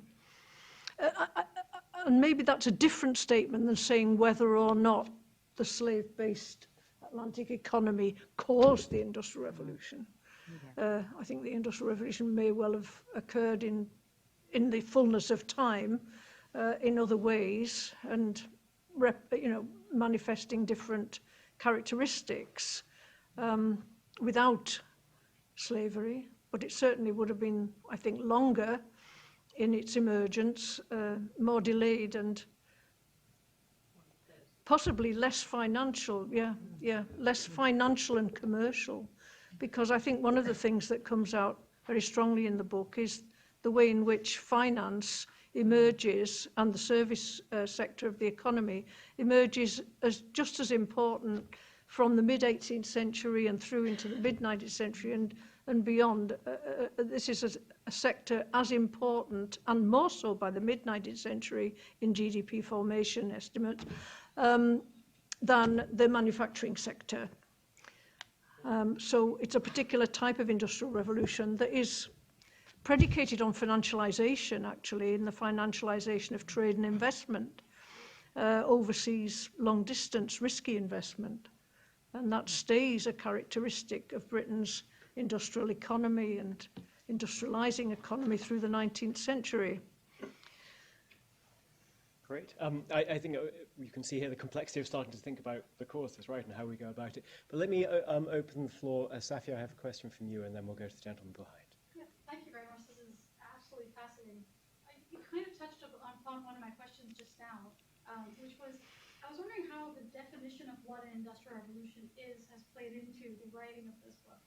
and maybe that's a different statement than saying whether or not the slave-based Atlantic economy caused the Industrial Revolution. I think the Industrial Revolution may well have occurred in the fullness of time in other ways, and manifesting different characteristics without slavery, but it certainly would have been, I think, longer in its emergence, more delayed, and possibly less financial, less financial and commercial, because I think one of the things that comes out very strongly in the book is the way in which finance emerges, and the service sector of the economy emerges as just as important from the mid-18th century and through into the mid-19th century and beyond. This is a sector as important, and more so by the mid-19th century in GDP formation estimates, than the manufacturing sector. So it's a particular type of industrial revolution that is predicated on financialization, actually, in the financialization of trade and investment, overseas, long-distance, risky investment. And that stays a characteristic of Britain's industrial economy and industrializing economy through the 19th century. Great. I think you can see here the complexity of starting to think about the causes, right, and how we go about it. But let me open the floor. Safia, I have a question from you, and then we'll go to the gentleman behind. Yeah, thank you very much. This is absolutely fascinating. You kind of touched upon one of my questions just now, which was, I was wondering how the definition of what an industrial revolution is has played into the writing of this book.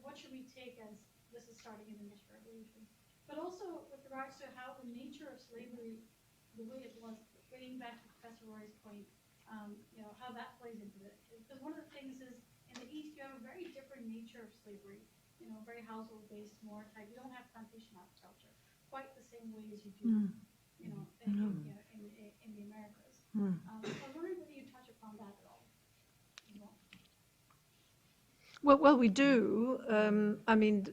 What should we take as this is starting an industrial revolution? But also with regards to how the nature of slavery, the way it was, getting back to Professor Roy's point, how that plays into it. Because one of the things is, in the East, you have a very different nature of slavery, very household-based, more type. You don't have plantation agriculture quite the same way as you do, in the Americas. So I was wondering whether you touch upon that at all. Well, we do. I mean,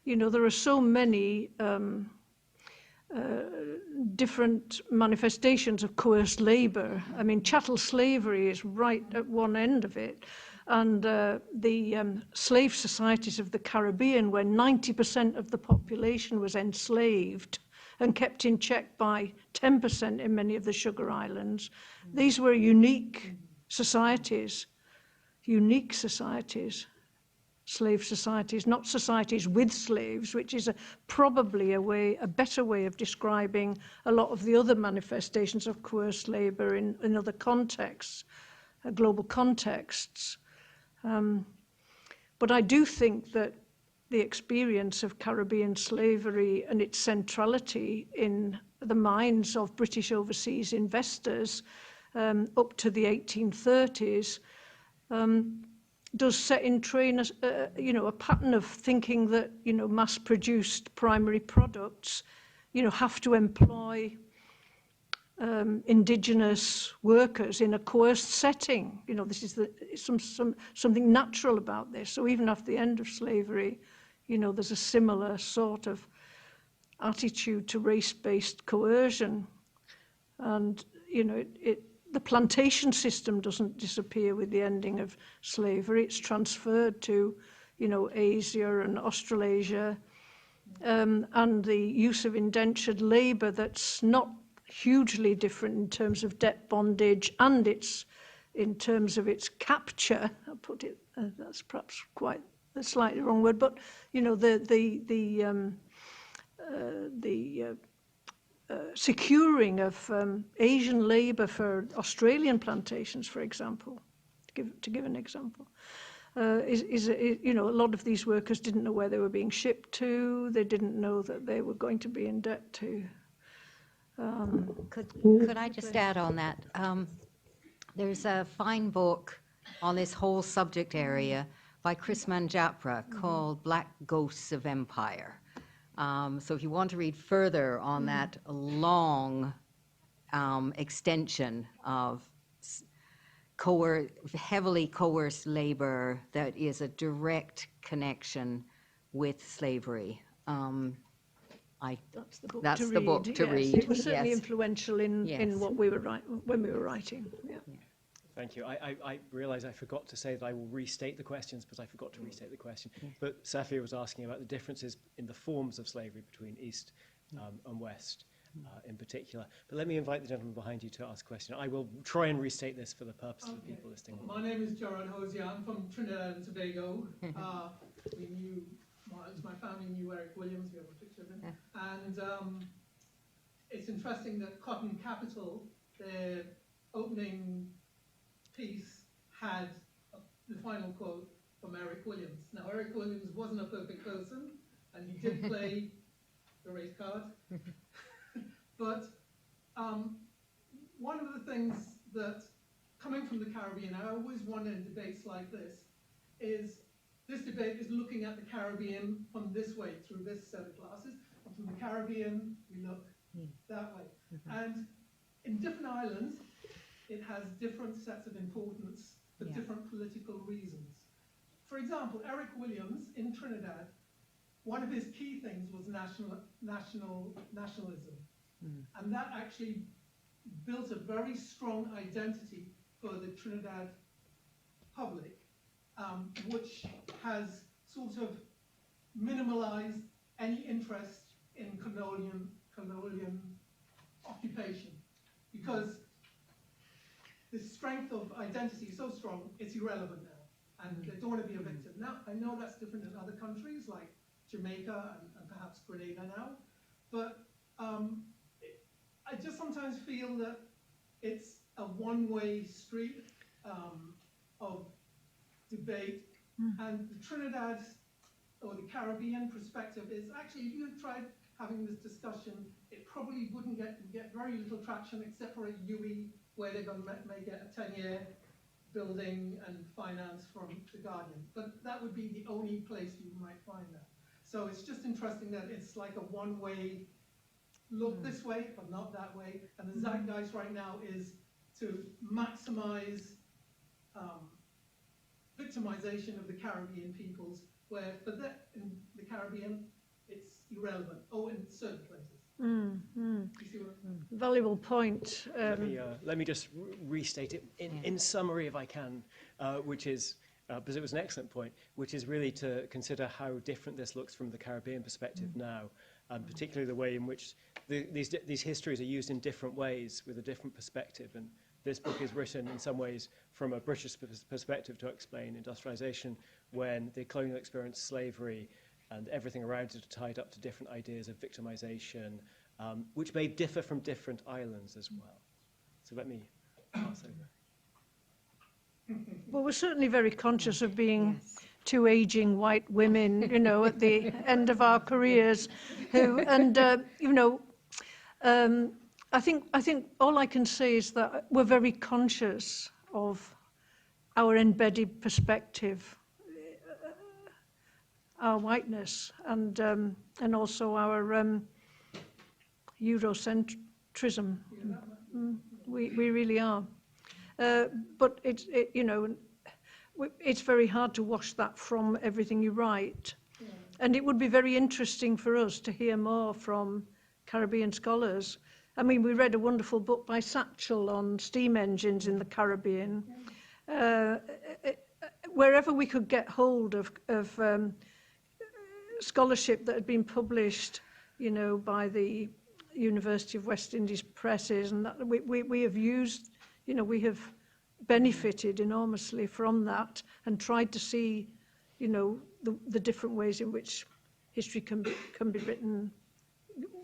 there are so many different manifestations of coerced labor. I mean, chattel slavery is right at one end of it. And the slave societies of the Caribbean, where 90% of the population was enslaved and kept in check by 10% in many of the sugar islands, these were unique societies, slave societies, not societies with slaves, which is probably a better way of describing a lot of the other manifestations of coerced labor in other contexts, global contexts. But I do think that the experience of Caribbean slavery and its centrality in the minds of British overseas investors up to the 1830s does set in train a pattern of thinking that mass-produced primary products have to employ indigenous workers in a coerced setting. This is something natural about this. So even after the end of slavery, there's a similar sort of attitude to race-based coercion, and the plantation system doesn't disappear with the ending of slavery. It's transferred to, Asia and Australasia, and the use of indentured labor that's not hugely different in terms of debt bondage and in terms of its capture. I'll put it. That's perhaps quite a slightly wrong word, but the securing of Asian labor for Australian plantations, for example, to give an example, a lot of these workers didn't know where they were being shipped to. They didn't know that they were going to be in debt to. Could I just add on that? There's a fine book on this whole subject area by Chris Manjapra called Black Ghosts of Empire. So if you want to read further on that long extension of heavily coerced labor that is a direct connection with slavery, That's the book That's to the read. book to yes. read, It was certainly yes. influential in Yes. what we were when we were writing. Yeah. Thank you. I realise I forgot to say that I will restate the questions, but I forgot to restate the question. But Safia was asking about the differences in the forms of slavery between East and West in particular. But let me invite the gentleman behind you to ask a question. I will try and restate this for the purpose of the people listening. My name is Gerard Hosier. I'm from Trinidad and Tobago. We knew, well, at least my family knew Eric Williams. We have a picture of him. And it's interesting that Cotton Capital, their opening piece, had the final quote from Eric Williams. Now, Eric Williams wasn't a perfect person, and he did play the race card. But one of the things that, coming from the Caribbean, I always wonder in debates like this debate is looking at the Caribbean from this way, through this set of glasses, and from the Caribbean, we look that way. And in different islands, it has different sets of importance for different political reasons. For example, Eric Williams in Trinidad, one of his key things was nationalism. And that actually built a very strong identity for the Trinidad public, which has sort of minimalized any interest in colonial occupation, because the strength of identity is so strong, it's irrelevant now, and they don't want to be a victim. Now, I know that's different in other countries like Jamaica and perhaps Grenada now, but I just sometimes feel that it's a one-way street of debate, and the Trinidad or the Caribbean perspective is actually, if you had tried having this discussion, it probably wouldn't get very little traction except for a UE where they're going to may get a 10-year building and finance from the Guardian. But that would be the only place you might find that. So it's just interesting that it's like a one-way look this way, but not that way. And the zeitgeist right now is to maximize victimization of the Caribbean peoples, where for that in the Caribbean, it's irrelevant. Oh, in certain places. You see what Valuable point. Let me just restate it in summary, if I can, which is, because it was an excellent point, which is really to consider how different this looks from the Caribbean perspective now, and particularly the way in which these histories are used in different ways with a different perspective. And this book is written in some ways from a British perspective to explain industrialization, when the colonial experience, slavery, and everything around it are tied up to different ideas of victimization, which may differ from different islands as well. So let me pass over. Well, we're certainly very conscious of being two aging white women, you know, at the end of our careers, who, and you know, I think all I can say is that we're very conscious of our embedded perspective, our whiteness, and also our Eurocentrism. We really are. But you know, it's very hard to wash that from everything you write. And it would be very interesting for us to hear more from Caribbean scholars. I mean, we read a wonderful book by Satchel on steam engines in the Caribbean. Wherever we could get hold of scholarship that had been published, you know, by the University of West Indies presses, and that we have used, you know, we have benefited enormously from that and tried to see, you know, the different ways in which history can be written,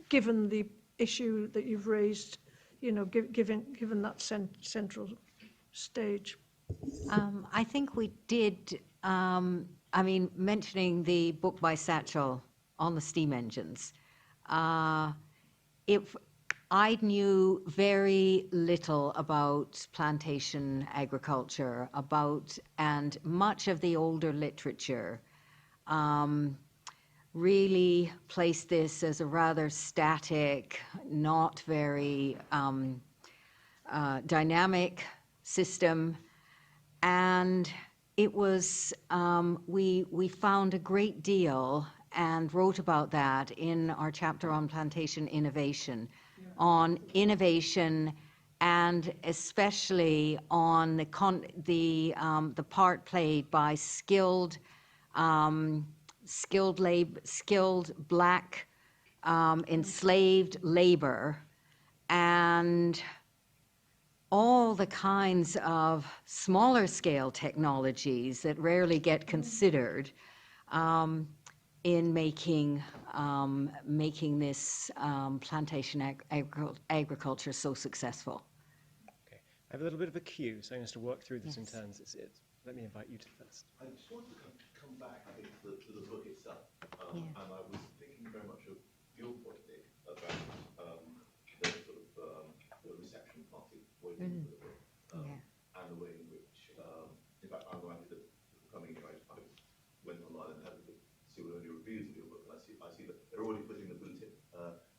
given the issue that you've raised, you know, given that central stage. I think we did, I mean, mentioning the book by Satchel on the steam engines, I knew very little about plantation agriculture, and much of the older literature really placed this as a rather static, not very dynamic system. And it was, we found a great deal and wrote about that in our chapter on plantation innovation, on innovation and especially on the part played by skilled black enslaved labor, and all the kinds of smaller scale technologies that rarely get considered in making this plantation agriculture so successful. Okay. I have a little bit of a queue, so I'm going to work through this in turns. Let me invite you to first. I just wanted to come back, I think, to the book itself. Yeah. And I was thinking very much of your point, Nick, about the sort of the reception party point for the book, and the way in which, in fact, I'm reminded that coming here, I went online and had a look, see what only reviews of your book, and I see that they're already putting the boot in.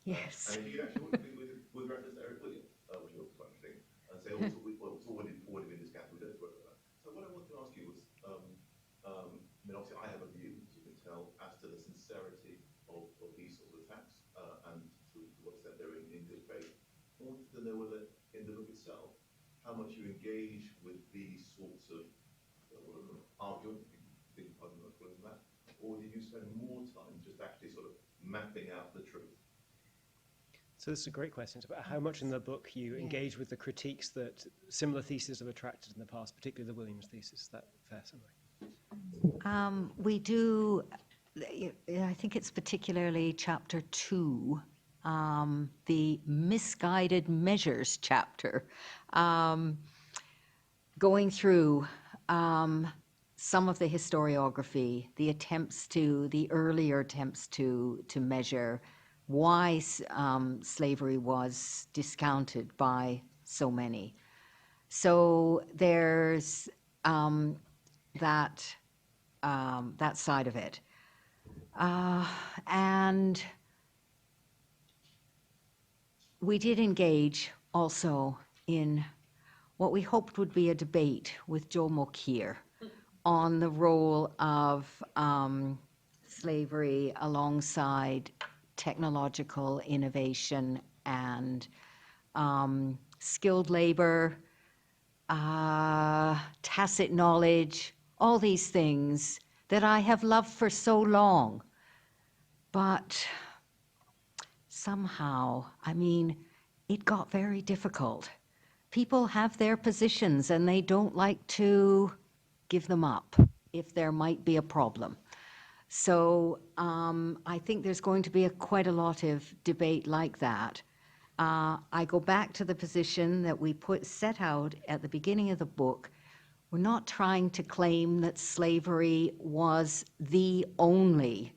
Yes. And indeed, actually, with reference to Eric Williams, which is quite interesting, and say, also, it's already been discounted, we don't work with that. So what I wanted to ask you was, I mean, obviously, I have a view, as you can tell, as to the sincerity of these sorts of attacks, and to what extent they're in good faith. I wanted to know whether, in the book itself, how much you engage with these sorts of arguments, if you pardon me for that, or did you spend more time just actually sort of mapping out the truth? So this is a great question. It's about how much in the book you engage with the critiques that similar theses have attracted in the past, particularly the Williams thesis. Is that fair summary? We do, I think it's particularly chapter 2, the misguided measures chapter, going through some of the historiography, the earlier attempts to measure why slavery was discounted by so many. So there's that side of it. And we did engage also in what we hoped would be a debate with Joe Mokyr on the role of slavery alongside technological innovation and skilled labor, tacit knowledge, all these things that I have loved for so long. But somehow, I mean, it got very difficult. People have their positions and they don't like to give them up if there might be a problem. So I think there's going to be quite a lot of debate like that. I go back to the position that we set out at the beginning of the book. We're not trying to claim that slavery was the only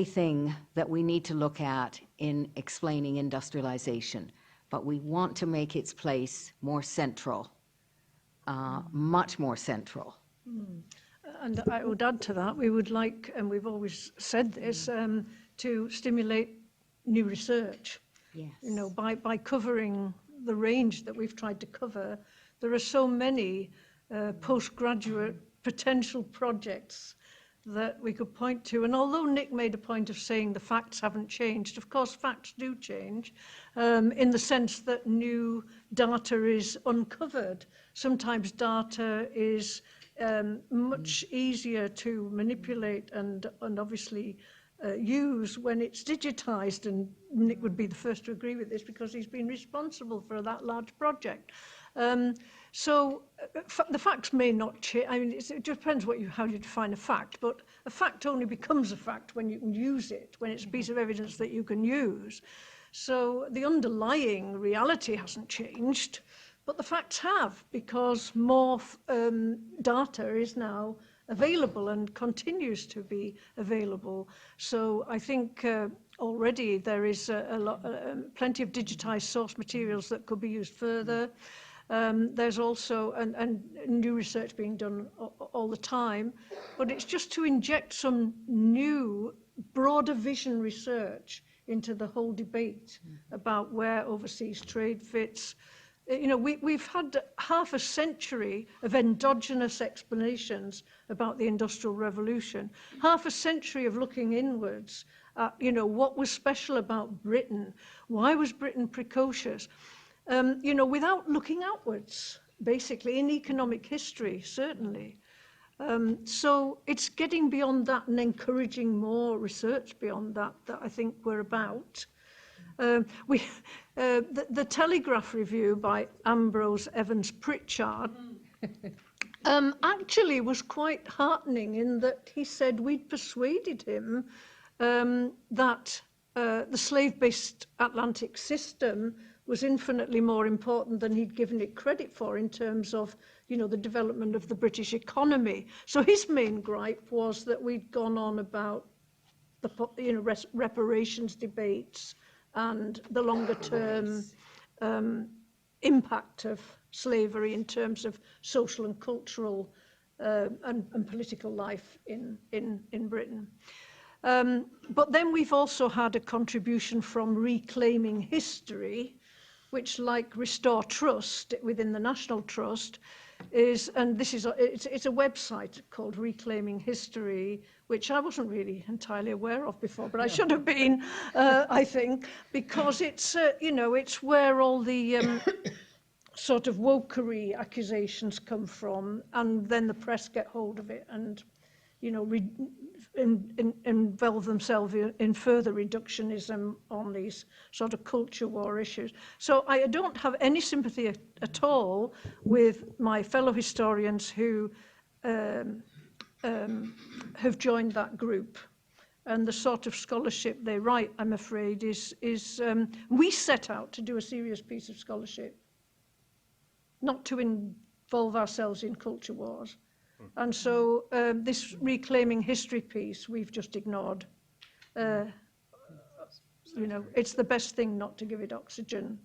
thing that we need to look at in explaining industrialization, but we want to make its place more central, much more central. And I would add to that, we would like, and we've always said this, to stimulate new research. Yes. You know, by covering the range that we've tried to cover, there are so many postgraduate potential projects that we could point to. And although Nick made a point of saying the facts haven't changed, of course facts do change in the sense that new data is uncovered. Sometimes data is much easier to manipulate and obviously use when it's digitized, and Nick would be the first to agree with this because he's been responsible for that large project. So the facts may not change. I mean, it just depends how you define a fact, but a fact only becomes a fact when you can use it, when it's a piece of evidence that you can use. So the underlying reality hasn't changed, but the facts have, because more data is now available and continues to be available. So I think already there is plenty of digitized source materials that could be used further. There's also and new research being done all the time, but it's just to inject some new, broader vision research into the whole debate about where overseas trade fits, You know, we've had half a century of endogenous explanations about the Industrial Revolution, half a century of looking inwards at, you know, what was special about Britain, why was Britain precocious, you know, without looking outwards, basically, in economic history, certainly. So it's getting beyond that and encouraging more research beyond that I think we're about. The Telegraph review by Ambrose Evans Pritchard actually was quite heartening in that he said we'd persuaded him that the slave-based Atlantic system was infinitely more important than he'd given it credit for in terms of, you know, the development of the British economy. So his main gripe was that we'd gone on about the, you know, reparations debates and the longer-term impact of slavery in terms of social and cultural and political life in Britain. But then we've also had a contribution from Reclaiming History, which, like Restore Trust within the National Trust, is, and this is, it's a website called Reclaiming History, which I wasn't really entirely aware of before, but I should have been, I think, because it's, you know, it's where all the sort of wokery accusations come from, and then the press get hold of it and, you know, involve themselves in further reductionism on these sort of culture war issues. So I don't have any sympathy at all with my fellow historians who have joined that group. And the sort of scholarship they write, I'm afraid, is we set out to do a serious piece of scholarship, not to involve ourselves in culture wars. And so this Reclaiming History piece, we've just ignored. You know, it's the best thing not to give it oxygen.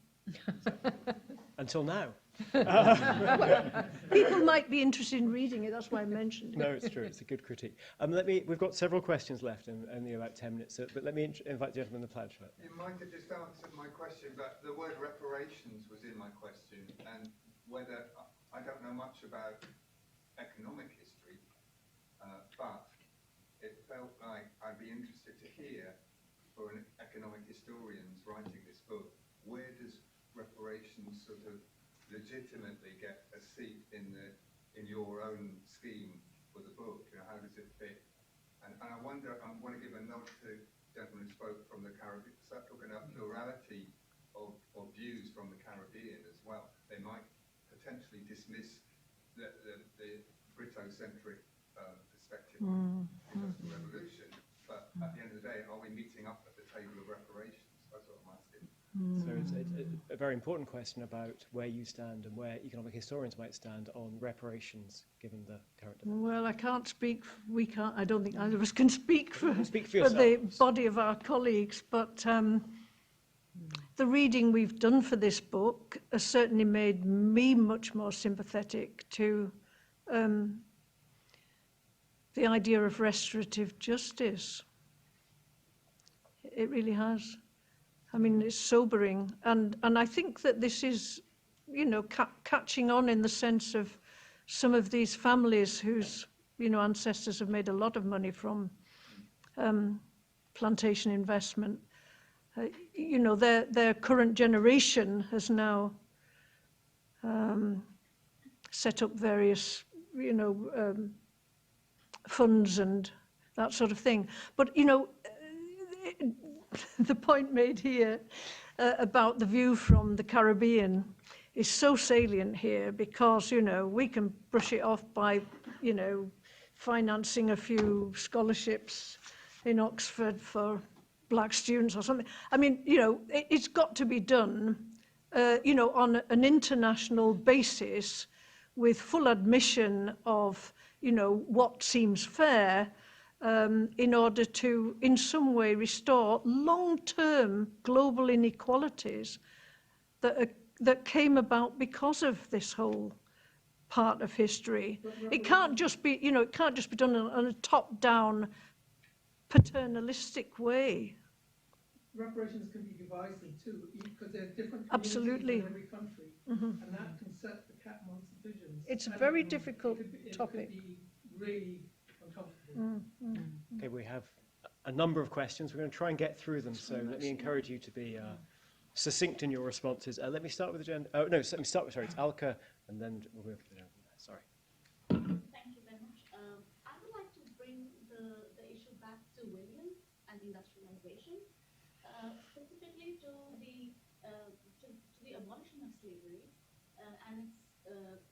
Until now. Well, people might be interested in reading it, that's why I mentioned it. No, it's true, it's a good critique. We've got several questions left in only about 10 minutes, but let me invite the gentleman in the plaid shirt. You might have just answered my question, but the word reparations was in my question, and whether, I don't know much about economic history, but it felt like I'd be interested to hear, for an economic historians writing this book, where does reparations sort of legitimately get a seat in your own scheme for the book? You know, how does it fit? And I wonder, I want to give a nod to the gentleman who spoke from the Caribbean, talking about plurality of views from the Caribbean as well. They might potentially dismiss the Brito-centric perspective of the Industrial Revolution, but at the end of the day, are we meeting up at the table of reparations? That's what I'm asking. So it's a very important question about where you stand and where economic historians might stand on reparations, given the current debate. Well, I can't speak, we can't, I don't think either of us can speak for yourself. the body of our colleagues, but the reading we've done for this book has certainly made me much more sympathetic to the idea of restorative justice. It really has. I mean, it's sobering. And I think that this is, you know, catching on in the sense of some of these families whose, you know, ancestors have made a lot of money from plantation investment. You know, their current generation has now set up various, you know, funds and that sort of thing. But, you know, the point made here about the view from the Caribbean is so salient here because, you know, we can brush it off by, you know, financing a few scholarships in Oxford for black students or something. I mean, you know, it's got to be done, you know, on an international basis with full admission of, you know, what seems fair in order to, in some way, restore long-term global inequalities that came about because of this whole part of history. It can't just be, you know, it can't just be done on a top-down paternalistic way. reparations can be divisive too, because there are different Absolutely. communities in every country, and that can set the cat amongst divisions. It's a And very difficult it topic. could be really uncomfortable. Okay, we have a number of questions. We're going to try and get through them, so let me encourage you to be succinct in your responses. Let me start with the gender. Oh, no, let me start with, sorry, it's Alka, and then we'll go for the gender. Sorry. Thank you very much. I would like to bring the issue back to William and industrialization, specifically to the abolition of slavery, and it's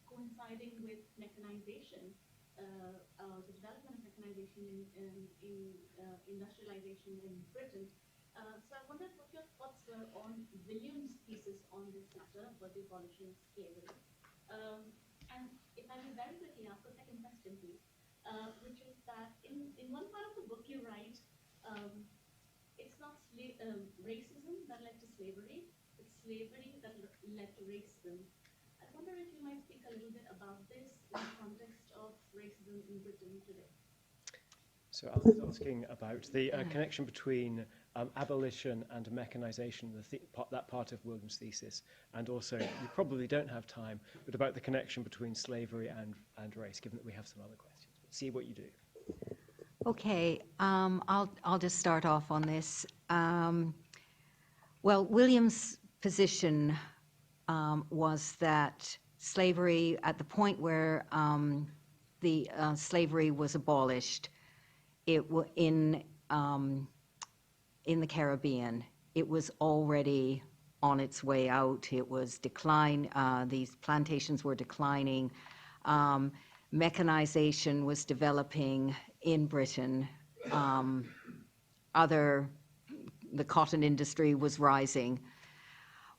coinciding with mechanization, the development of mechanization in industrialization in Britain. So I wondered what your thoughts were on William's thesis on this matter, about the abolition of slavery. And if I may very quickly ask a second question, please, which is that in one part of the book you write, it's not racism that led to slavery, it's slavery that led to racism. I wonder if you might speak a little bit about this in the context of racism in Britain today. So I was asking about the connection between abolition and mechanization, that part of William's thesis, and also, you probably don't have time, but about the connection between slavery and race, given that we have some other questions. But see what you do. Okay, I'll just start off on this. Well, William's position was that slavery, at the point where the slavery was abolished, in the Caribbean, it was already on its way out. It was these plantations were declining. Mechanization was developing in Britain. The cotton industry was rising.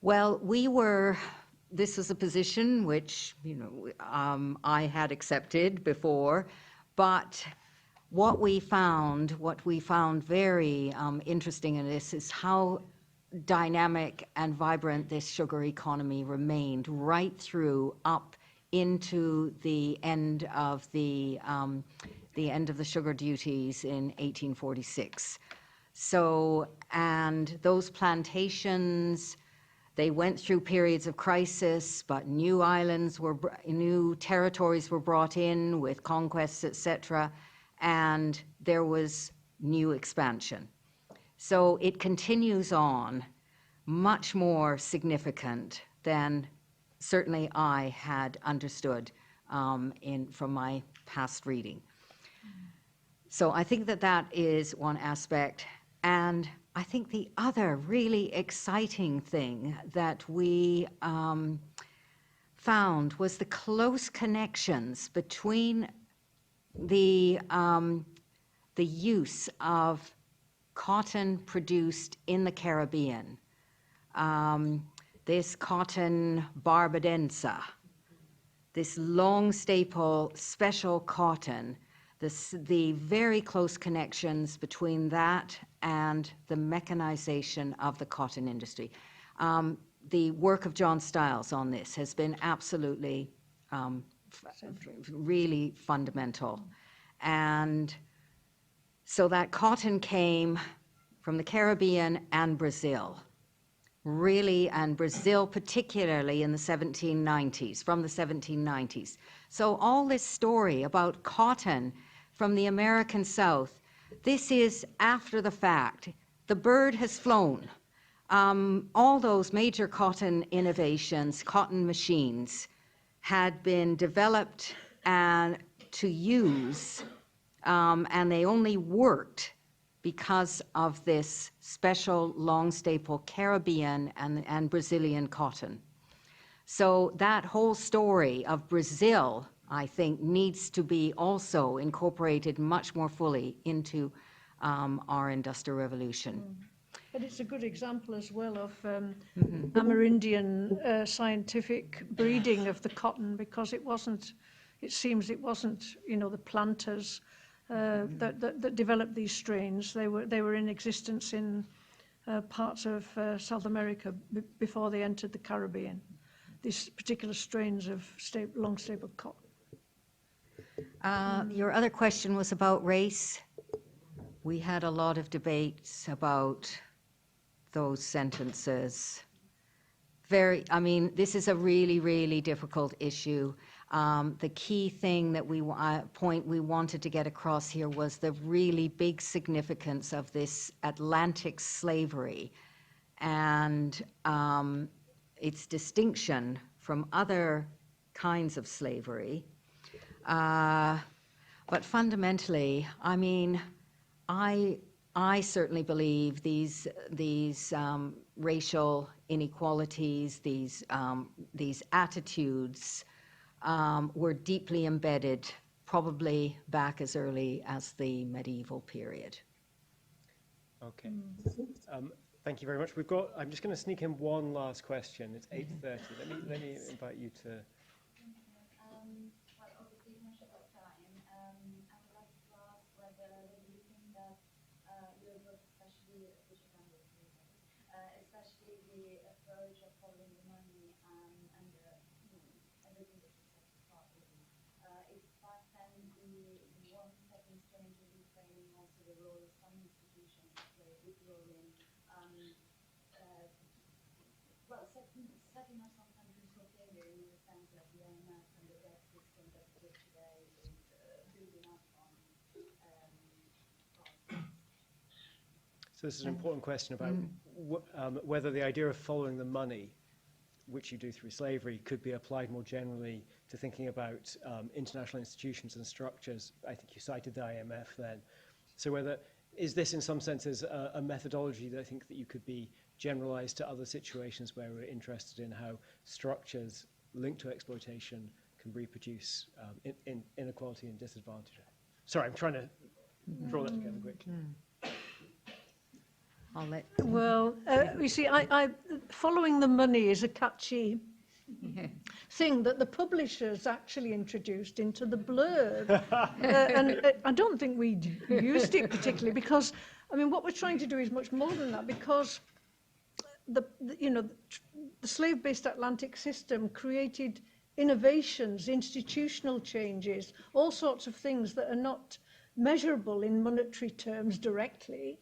Well, this was a position which, I had accepted before, but what we found very interesting in this is how dynamic and vibrant this sugar economy remained right through up into the end of the sugar duties in 1846. So, and those plantations, they went through periods of crisis, but new territories were brought in with conquests, etc., and there was new expansion. So it continues on, much more significant than certainly I had understood from my past reading. So I think that is one aspect. And I think the other really exciting thing that we found was the close connections between the use of cotton produced in the Caribbean, this cotton barbadensa, this long staple special cotton, the very close connections between that and the mechanization of the cotton industry. The work of John Stiles on this has been absolutely really fundamental. And so that cotton came from the Caribbean and Brazil, really, and Brazil particularly in the 1790s, from the 1790s. So all this story about cotton from the American South, this is after the fact. The bird has flown. All those major cotton innovations, cotton machines, had been developed and to use, and they only worked because of this special long staple Caribbean and Brazilian cotton. So that whole story of Brazil, I think, needs to be also incorporated much more fully into our Industrial Revolution. But it's a good example as well of Amerindian scientific breeding of the cotton, because it seems it wasn't, the planters that developed these strains. They were in existence in parts of South America before they entered the Caribbean. These particular strains of long staple cotton. Your other question was about race. We had a lot of debates about those sentences. I mean, this is a really, really difficult issue. The key thing that point we wanted to get across here was the really big significance of this Atlantic slavery and its distinction from other kinds of slavery. But fundamentally, I mean, I certainly believe these racial inequalities, these attitudes were deeply embedded, probably back as early as the medieval period. Okay. Thank you very much. I'm just going to sneak in one last question. It's 8:30. Let me invite you to. Well, obviously, much about time. I would like to ask whether you think that your book, especially the approach of following the money and everything that you said before, is part and the one stepping stone to reframing also the role of some institutions to play a big role in setting up some countries for failure in the sense that the IMF and the debt system that we have today is building up on So this is an important question about whether the idea of following the money, which you do through slavery, could be applied more generally to thinking about international institutions and structures. I think you cited the IMF then. So is this in some senses a methodology that I think that you could be generalized to other situations where we're interested in how structures linked to exploitation can reproduce inequality and disadvantage? Sorry, I'm trying to draw that together quickly. Well, you see, following the money is a catchy thing that the publishers actually introduced into the blurb. And I don't think we used it particularly because, I mean, what we're trying to do is much more than that, because the slave-based Atlantic system created innovations, institutional changes, all sorts of things that are not measurable in monetary terms directly,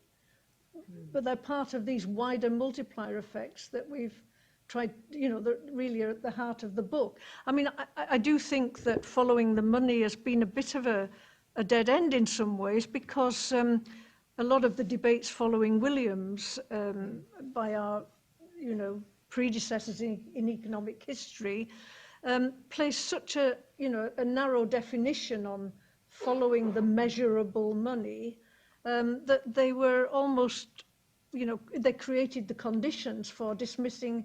but they're part of these wider multiplier effects that we've tried, that really are at the heart of the book. I mean, I do think that following the money has been a bit of a dead end in some ways, because a lot of the debates following Williams by our, predecessors in economic history place such a narrow definition on following the measurable money that they were almost, they created the conditions for dismissing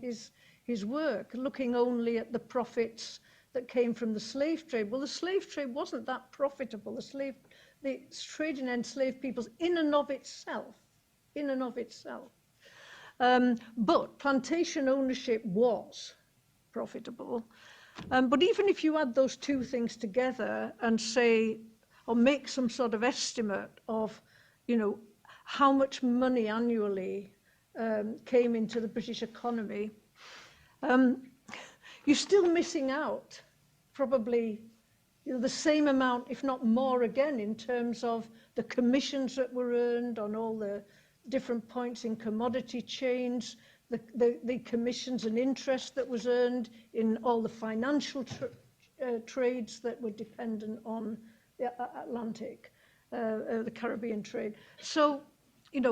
his work, looking only at the profits that came from the slave trade. Well, the slave trade wasn't that profitable. The trade in enslaved peoples in and of itself. But plantation ownership was profitable. But even if you add those two things together and say, or make some sort of estimate of, how much money annually came into the British economy, you're still missing out probably the same amount, if not more again, in terms of the commissions that were earned on all the different points in commodity chains, the commissions and interest that was earned in all the financial trades that were dependent on the Atlantic, the Caribbean trade. So,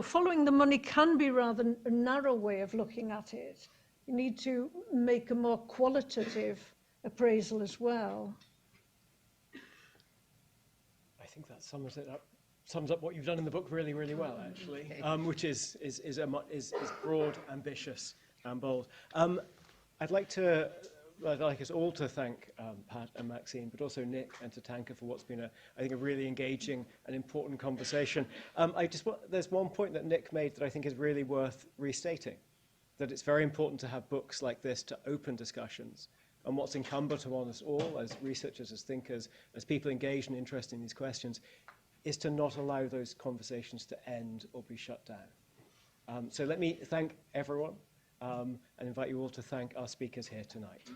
following the money can be rather a narrow way of looking at it. You need to make a more qualitative appraisal as well. I think that sums up what you've done in the book really, really well, actually, which is broad, ambitious, and bold. I'd like us all to thank Pat and Maxine, but also Nick and Tatanka for what's been, I think, a really engaging and important conversation. There's one point that Nick made that I think is really worth restating, that it's very important to have books like this to open discussions. And what's incumbent upon us all, as researchers, as thinkers, as people engaged and interested in these questions, is to not allow those conversations to end or be shut down. So let me thank everyone and invite you all to thank our speakers here tonight.